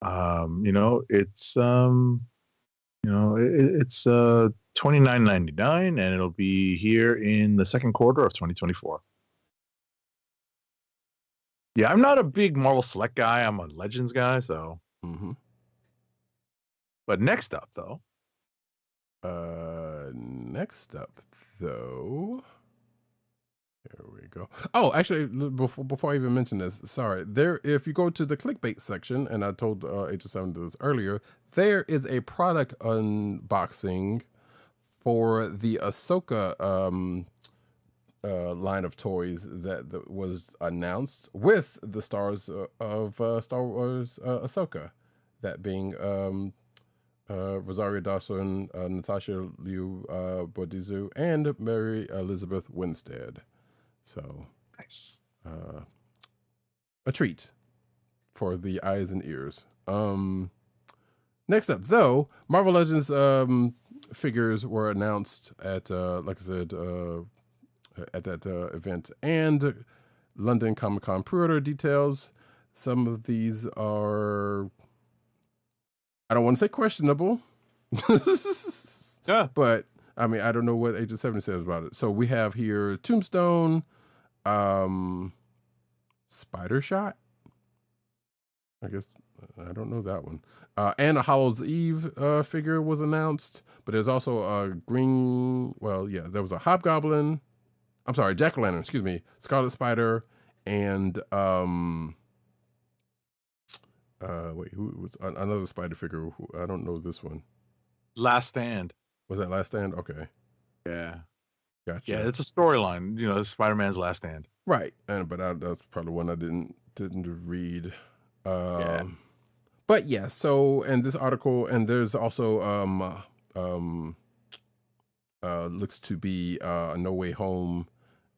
it's $29.99, and it'll be here in the second quarter of 2024. Yeah, I'm not a big Marvel Select guy. I'm a Legends guy, so. Mm-hmm. But next up, though. There we go. Oh, actually, before I even mention this, sorry. If you go to the clickbait section, and I told H7 this earlier, there is a product unboxing for the Ahsoka line of toys that was announced with the stars of Star Wars Ahsoka, that being Rosario Dawson, Natasha Liu Bordizzu, and Mary Elizabeth Winstead. So Nice. A treat for the eyes and ears. Next up, though, Marvel Legends figures were announced at, like I said, at that event, and London Comic Con pre-order details. Some of these are, I don't want to say questionable, Yeah. but I mean, I don't know what Agent 70 says about it. So we have here Tombstone, Spider Shot. I guess I don't know that one. And a Hallow's Eve figure was announced, but there's also a green. Well, yeah, there was a Hobgoblin. I'm sorry, Jack-o'-lantern. Excuse me, Scarlet Spider, and wait, who was another Spider figure? I don't know this one. Last Stand. Was that Last Stand? Okay. Yeah. Gotcha. Yeah, it's a storyline. You know, Spider-Man's Last Stand. Right, but that's probably one I didn't read. Yeah. But yeah, so and this article, and there's also looks to be a No Way Home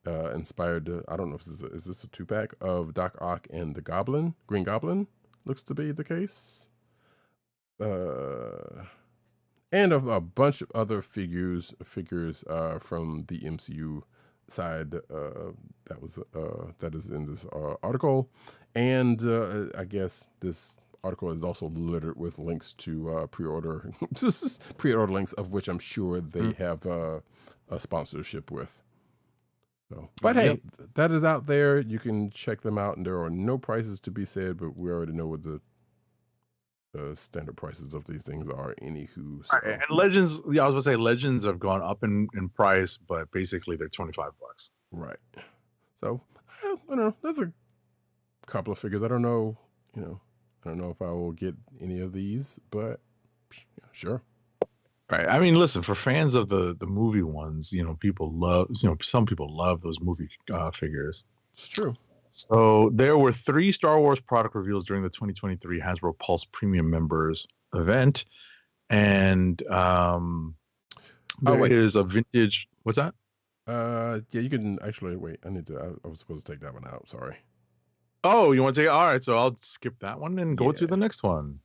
inspired. I don't know if is this a 2-pack of Doc Ock and the Green Goblin. Looks to be the case. And a bunch of other figures from the MCU side that is in this article, and I guess this article is also littered with links to pre-order links, of which I'm sure they have a sponsorship with. So, but hey, that is out there. You can check them out, and there are no prices to be said, but we already know what the standard prices of these things are. Anywho, so. And Legends, yeah, I was gonna say Legends have gone up in price, but basically they're $25. Right. So I don't know. There's a couple of figures. I don't know. I don't know if I will get any of these, but yeah, sure. Right. I mean, listen, for fans of the movie ones, people love. Some people love those movie figures. It's true. So there were 3 Star Wars product reveals during the 2023 Hasbro Pulse Premium Members event, and there is a vintage. What's that? Yeah, you can actually wait. I was supposed to take that one out. Sorry. Oh, you want to take? All right, so I'll skip that one and go to the next one.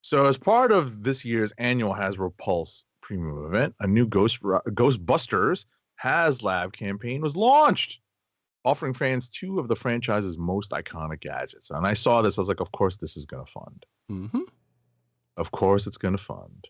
So as part of this year's annual Hasbro Pulse Premium event, a new Ghostbusters HasLab campaign was launched, offering fans 2 of the franchise's most iconic gadgets. And I saw this, I was like, of course this is going to fund. Mm-hmm. Of course it's going to fund,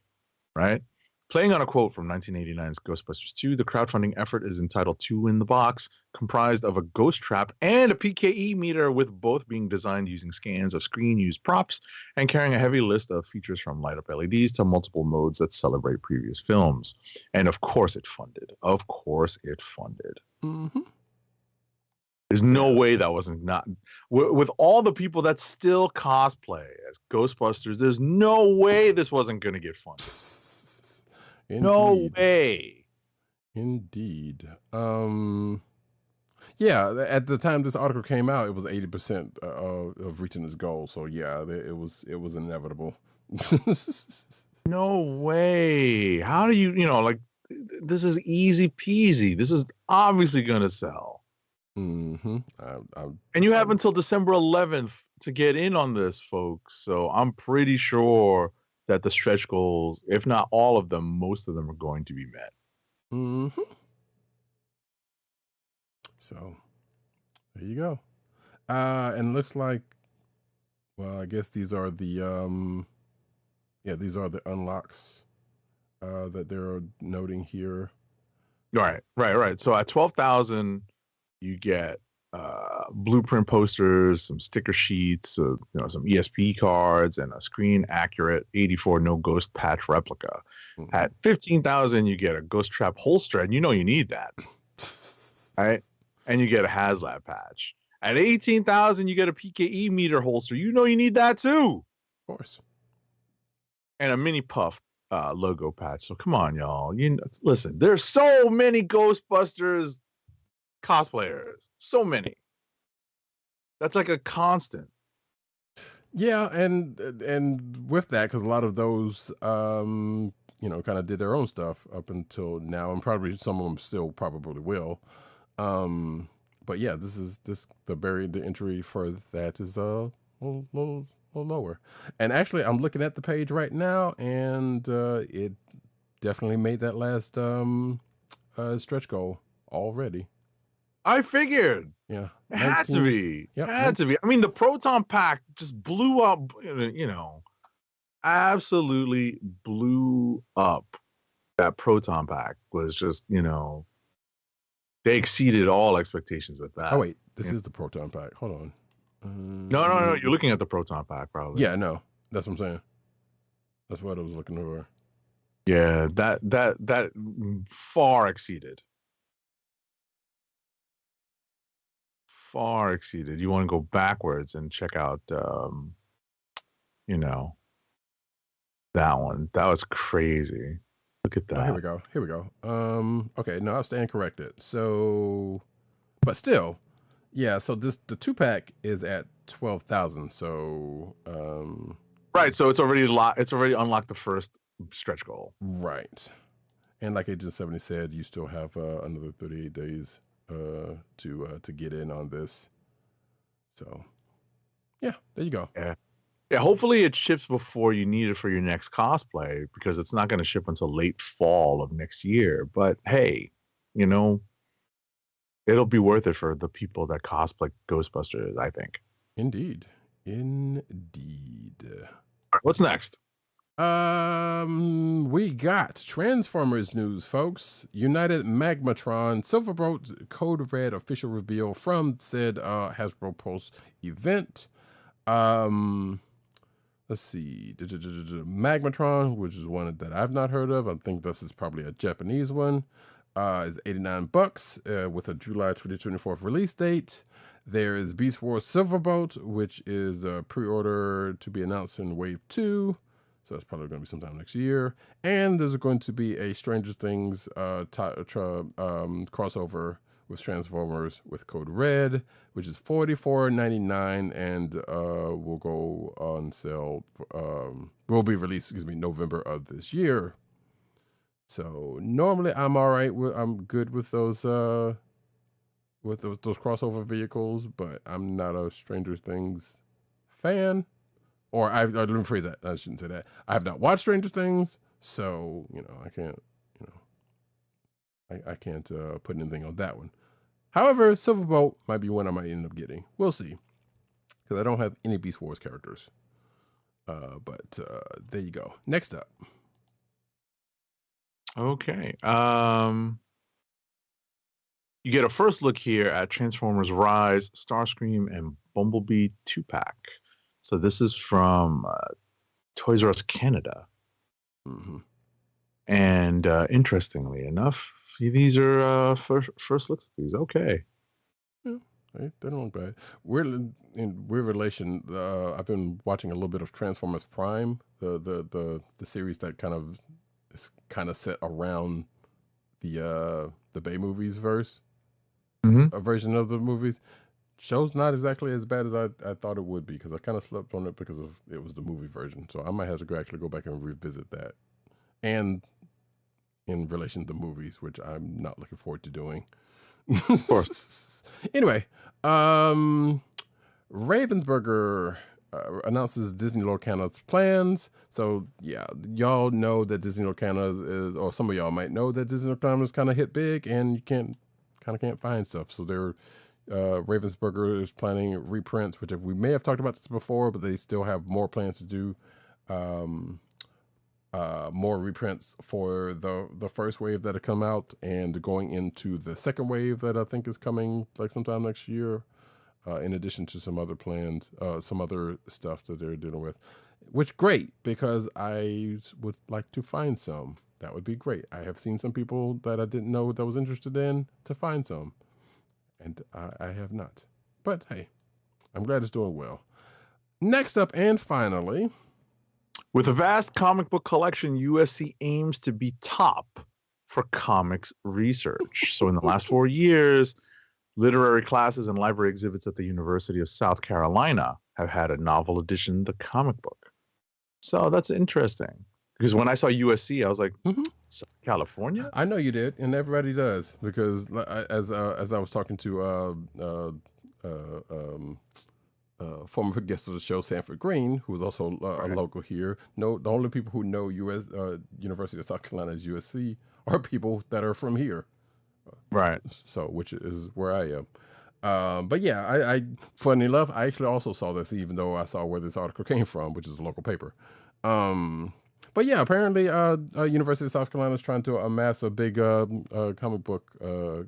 right? Playing on a quote from 1989's Ghostbusters 2, the crowdfunding effort is entitled 2 in the Box, comprised of a ghost trap and a PKE meter, with both being designed using scans of screen-used props and carrying a heavy list of features from light-up LEDs to multiple modes that celebrate previous films. And of course it funded. Of course it funded. Mm-hmm. There's no way that wasn't not... With all the people that still cosplay as Ghostbusters, there's no way this wasn't going to get funded. Indeed. No way. Indeed. Yeah, at the time this article came out, it was 80% of reaching its goal. So yeah, it was inevitable. No way. How do you this is easy peasy. This is obviously going to sell. Mm-hmm. And you have until December 11th to get in on this, folks. So I'm pretty sure that the stretch goals, if not all of them, most of them are going to be met. Mm-hmm. So there you go. And it looks like, well, I guess these are the these are the unlocks that they're noting here. Right. So at 12,000, you get blueprint posters, some sticker sheets, you know, some ESP cards, and a screen accurate 84 no ghost patch replica. Mm-hmm. At 15,000, you get a ghost trap holster, and you know you need that, right? And you get a HasLab patch. At 18,000, you get a PKE meter holster. You know you need that too. Of course. And a mini puff logo patch. So come on, y'all. Listen, there's so many Ghostbusters cosplayers. So many. That's like a constant. Yeah, and with that, because a lot of those, you know, kind of did their own stuff up until now, and probably some of them still probably will. But yeah, the entry for that is a little lower. And actually, I'm looking at the page right now, and it definitely made that last stretch goal already. I figured. Yeah. It had to be. Yep, had to be. I mean, the Proton Pack just blew up, you know, absolutely blew up. That Proton Pack was just, you know, they exceeded all expectations with that. Oh, wait. This is the Proton Pack. Hold on. No. You're looking at the Proton Pack, probably. Yeah, no. That's what I'm saying. That's what I was looking for. Yeah, that far exceeded. Far exceeded. You want to go backwards and check out, you know, that one. That was crazy. Look at that. Oh, here we go. Okay, no, I stand corrected. So, but still, yeah. So the 2-pack is at 12,000. So, right. So it's already unlocked the first stretch goal. Right, and like Agent 70 said, you still have another 38 days to get in on this. So, yeah, there you go. Yeah, hopefully it ships before you need it for your next cosplay, because it's not going to ship until late fall of next year. But hey, you know, it'll be worth it for the people that cosplay Ghostbusters, I think. Indeed. All right, what's next? We got Transformers news, folks. United Magmatron Silverbolt Code Red official reveal from said Hasbro Pulse event. Let's see. Magmatron, which is one that I've not heard of. I think this is probably a Japanese one. Is $89 with a July 2024 release date. There is Beast Wars Silverbolt, which is a pre-order to be announced in Wave 2. So it's probably going to be sometime next year. And there's going to be a Stranger Things crossover with Transformers with Code Red, which is $44.99 and will go on sale. Will be released, November of this year. So normally I'm all right with, I'm good with those crossover vehicles, but I'm not a Stranger Things fan. Or let me phrase that. I shouldn't say that. I have not watched Stranger Things, so I can't. I can't put anything on that one. However, Silverbolt might be one I might end up getting. We'll see, because I don't have any Beast Wars characters. But there you go. Next up. Okay. You get a first look here at Transformers Rise, Starscream, and Bumblebee 2-pack. So this is from Toys R Us Canada. Mm-hmm. And interestingly enough, these are first looks at these. Okay. Yeah, they don't look bad. In weird relation, I've been watching a little bit of Transformers Prime, the series that kind of set around the Bay movies verse. Mm-hmm. A version of the movies. Show's not exactly as bad as I thought it would be, because I kind of slept on it because it was the movie version. So I might have to actually go back and revisit that. And in relation to movies, which I'm not looking forward to doing. Of course. Anyway, Ravensburger announces Disney Lorcana's plans. So yeah, y'all know that Disney Lorcana is, or some of y'all might know that Disney Lorcana is kind of hit big, and you can't find stuff. So they're Ravensburger is planning reprints, which we may have talked about this before, but they still have more plans to do. more reprints for the first wave that had come out, and going into the second wave that I think is coming like sometime next year. In addition to some other plans, some other stuff that they're dealing with, which great, because I would like to find some. That would be great. I have seen some people that I didn't know that was interested in to find some, and I have not. But hey, I'm glad it's doing well. Next up, and finally, with a vast comic book collection, USC aims to be top for comics research. So in the last 4 years, literary classes and library exhibits at the University of South Carolina have had a novel edition, the comic book. So that's interesting, because when I saw USC, I was like, California? I know you did, and everybody does, because as I was talking to former guest of the show, Sanford Green, who is also a local here. No, the only people who know University of South Carolina as USC are people that are from here. Right. So, which is where I am. But yeah, I funny enough, I actually also saw this, even though I saw where this article came from, which is a local paper. But yeah, apparently, University of South Carolina is trying to amass a big comic book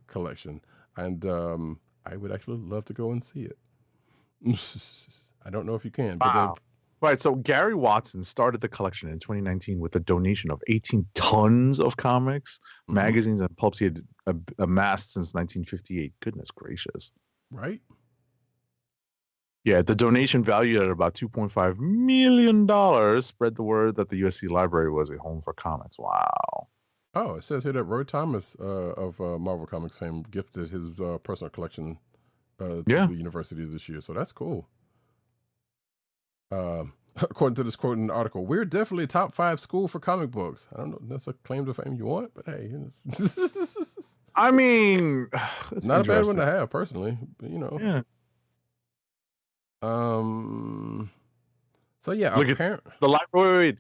collection, and I would actually love to go and see it. I don't know if you can. Wow. Right. So Gary Watson started the collection in 2019 with a donation of 18 tons of comics, magazines, and pulps he had amassed since 1958. Goodness gracious. Right? Yeah, the donation valued at about $2.5 million spread the word that the USC library was a home for comics. Wow. Oh, it says here that Roy Thomas of Marvel Comics fame gifted his personal collection to the university this year. So that's cool. According to this quote in the article, we're definitely a top 5 school for comic books. I don't know if that's a claim to fame you want, but hey. I mean, not a bad one to have, personally. But, you know. Yeah. So yeah, look at the library.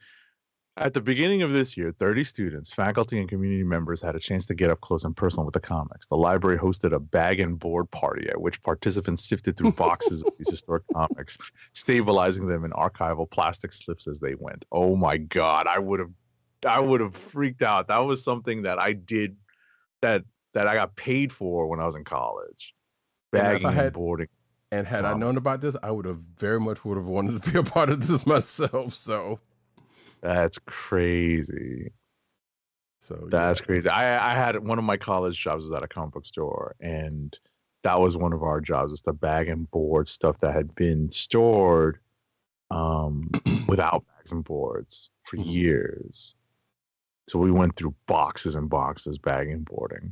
At the beginning of this year, 30 students, faculty, and community members had a chance to get up close and personal with the comics. The library hosted a bag and board party at which participants sifted through boxes of these historic comics, stabilizing them in archival plastic slips as they went. Oh my God, I would have freaked out. That was something that I did that I got paid for when I was in college. Bagging and boarding. And had I known about this, I would have very much wanted to be a part of this myself. So that's crazy. So that's crazy. I had one of my college jobs was at a comic book store, and that was one of our jobs, is to bag and board stuff that had been stored without bags and boards for years. So we went through boxes and boxes bagging and boarding.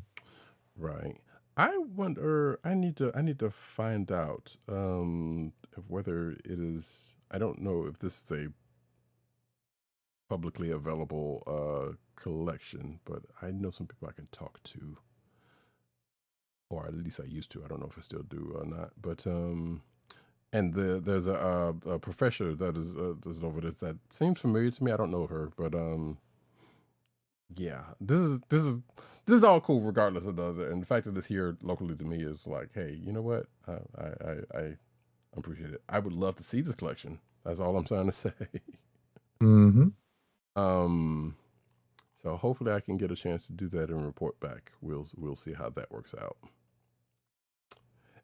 Right. I wonder. I need to find out whether it is. I don't know if this is a publicly available collection, but I know some people I can talk to, or at least I used to. I don't know if I still do or not. But and there's a professor that is over this that seems familiar to me. I don't know her, but yeah, this is all cool regardless of the other. And the fact that it's here locally to me is like, hey, you know what? I appreciate it. I would love to see this collection. That's all I'm trying to say. Mm-hmm. So hopefully I can get a chance to do that and report back. We'll see how that works out.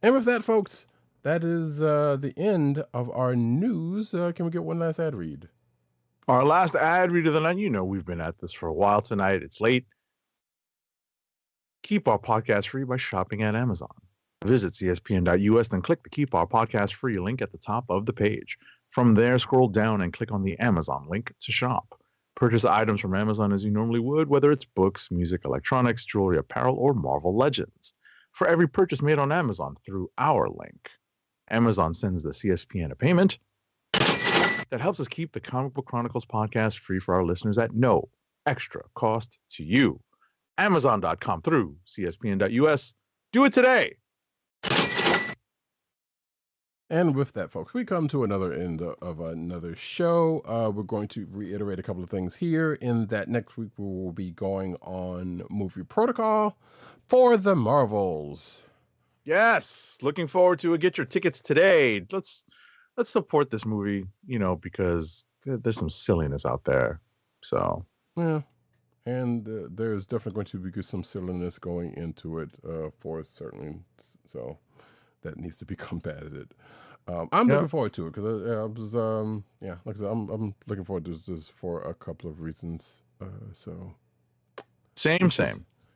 And with that, folks, that is the end of our news. Can we get one last ad read? Our last ad read of the night. You know we've been at this for a while tonight. It's late. Keep our podcast free by shopping at Amazon. Visit cspn.us, then click the Keep Our Podcast Free link at the top of the page. From there, scroll down and click on the Amazon link to shop. Purchase items from Amazon as you normally would, whether it's books, music, electronics, jewelry, apparel, or Marvel Legends. For every purchase made on Amazon through our link, Amazon sends the CSPN a payment that helps us keep the Comic Book Chronicles podcast free for our listeners at no extra cost to you. Amazon.com through CSPN.us. Do it today. And with that, folks, we come to another end of another show. We're going to reiterate a couple of things here, in that next week we will be going on Movie Protocol for the Marvels. Yes, looking forward to it. Get your tickets today. Let's support this movie, because there's some silliness out there. So yeah, and there's definitely going to be some silliness going into it for certainly. So that needs to be combated. I'm looking forward to it because I was like I said, I'm looking forward to this for a couple of reasons. So same.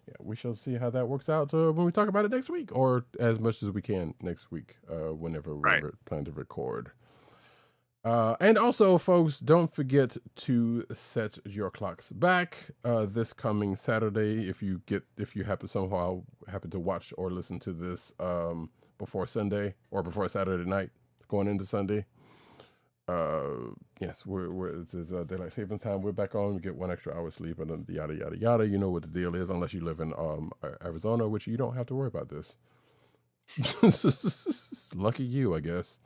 Yeah, we shall see how that works out when we talk about it next week, or as much as we can next week, whenever we plan to record. And also, folks, don't forget to set your clocks back this coming Saturday. If you happen to watch or listen to this before Sunday or before Saturday night, going into Sunday. Yes, it's daylight savings time. We're back on. We get 1 extra hour sleep, and then yada yada yada. You know what the deal is, unless you live in Arizona, which you don't have to worry about this. Lucky you, I guess.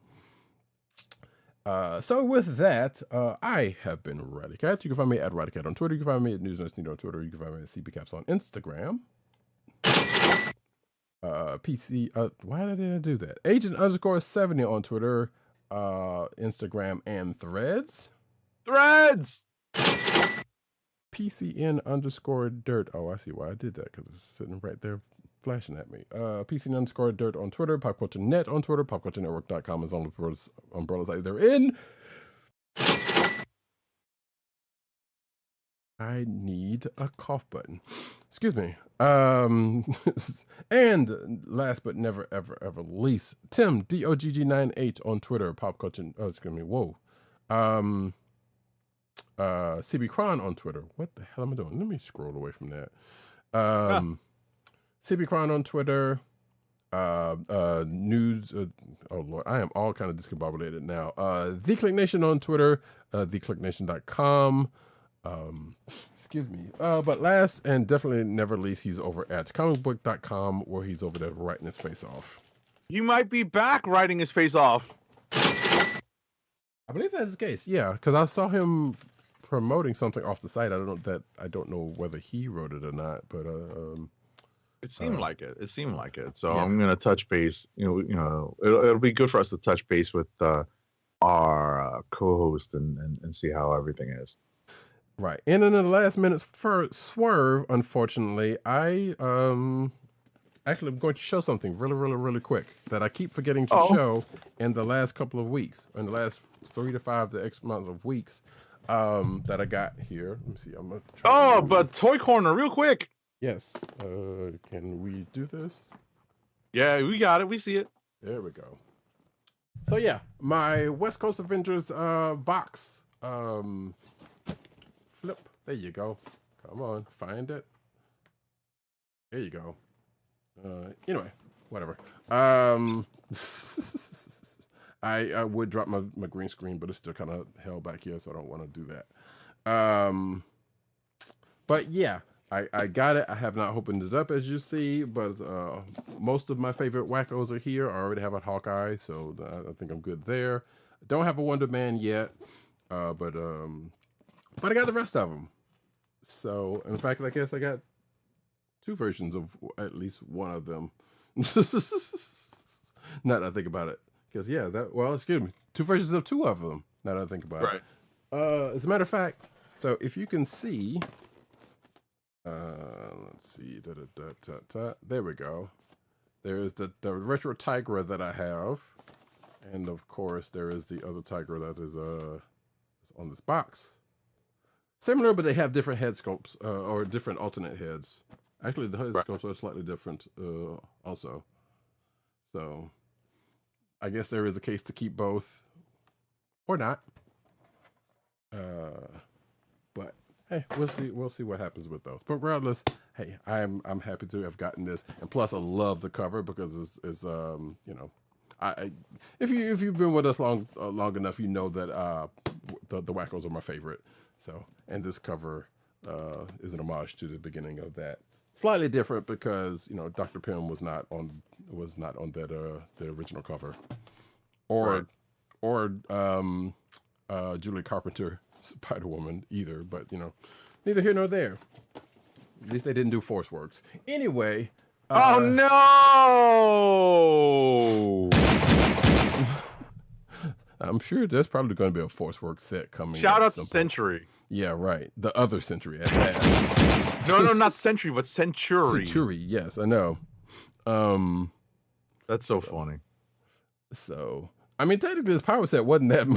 So with that, I have been Roddykat. You can find me at Roddykat on Twitter. You can find me at NewsNerd on Twitter. You can find me at CPCaps on Instagram. PC. Why did I do that? Agent_70 on Twitter, Instagram, and Threads. PCN_dirt. Oh, I see why I did that, because it's sitting right there flashing at me. PCN_dirt on Twitter, PopCultureNet on Twitter, PopCultureNetwork.com is on the umbrellas they're in. I need a cough button. Excuse me. And last but never ever least, Tim DOGG98 on Twitter, PopCulture. Oh, excuse me. Whoa. CB Cron on Twitter. What the hell am I doing? Let me scroll away from that. CB Cron on Twitter. News. Oh Lord, I am all kind of discombobulated now. The Kliq Nation on Twitter. TheKliqNation.com. Excuse me. But last and definitely never least, he's over at comicbook.com, where he's over there writing his face off. You might be back writing his face off. I believe that's the case. Yeah, because I saw him promoting something off the site. I don't know whether he wrote it or not, but it seemed like it. It seemed like it. So yeah. I'm gonna touch base. It'll be good for us to touch base with our co-host and see how everything is. Right. And in the last minute swerve, unfortunately, I actually I'm going to show something really quick that I keep forgetting to show in the last couple of weeks, in the last 3 to 5 to X amount of weeks that I got here. Let me see. I'm gonna try but Toy Corner, real quick. Yes. Can we do this? Yeah, we got it. We see it. There we go. So yeah, my West Coast Avengers box. Flip. There you go. Come on, find it. There you go. Anyway, whatever. I would drop my green screen, but it's still kind of held back here, so I don't want to do that. But yeah, I got it. I have not opened it up, as you see, but most of my favorite wackos are here. I already have a Hawkeye, so I think I'm good there. Don't have a Wonder Man yet, but I got the rest of them. So, in fact, I guess I got 2 versions of at least one of them. Now that I think about it. Because, yeah, excuse me. 2 versions of 2 of them, now that I think about it. As a matter of fact, so if you can see, let's see, there we go. There's the retro Tigra that I have. And, of course, there is the other Tigra that is on this box. Similar, but they have different head sculpts or different alternate heads. Actually, the head sculpts are slightly different also. So, I guess there is a case to keep both or not. But hey, we'll see what happens with those. But regardless, hey, I'm happy to have gotten this, and plus I love the cover because it's if you've been with us long enough, you know that the wackos are my favorite. So, and this cover is an homage to the beginning of that. Slightly different because Dr. Pym was not on that the original cover, or Julie Carpenter Spider-Woman either. But neither here nor there. At least they didn't do Force Works anyway. Oh no! I'm sure there's probably going to be a Force Work set coming. Shout at out to some point. Century. Yeah, right. The other Century at that. No, not Century, but Century. Century, yes, I know. That's so funny. So, I mean, technically, this power set wasn't that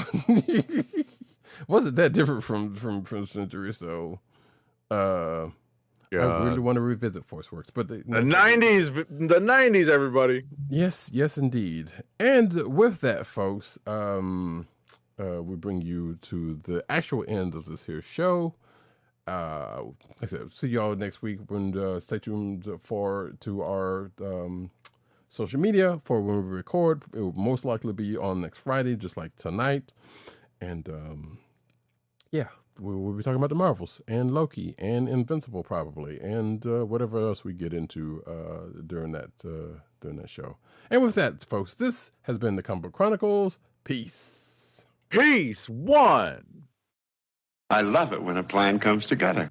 wasn't that different from Century. So, I really want to revisit Force Works, but the 90s, everybody. Yes, indeed. And with that, folks, we bring you to the actual end of this here show. Like I said, see y'all next week. And stay tuned to our social media for when we record. It will most likely be on next Friday, just like tonight. And yeah, we'll be talking about the Marvels and Loki and Invincible probably, and whatever else we get into during that show. And with that, folks, this has been the Comic Book Chronicles. Peace. Peace. One. I love it when a plan comes together.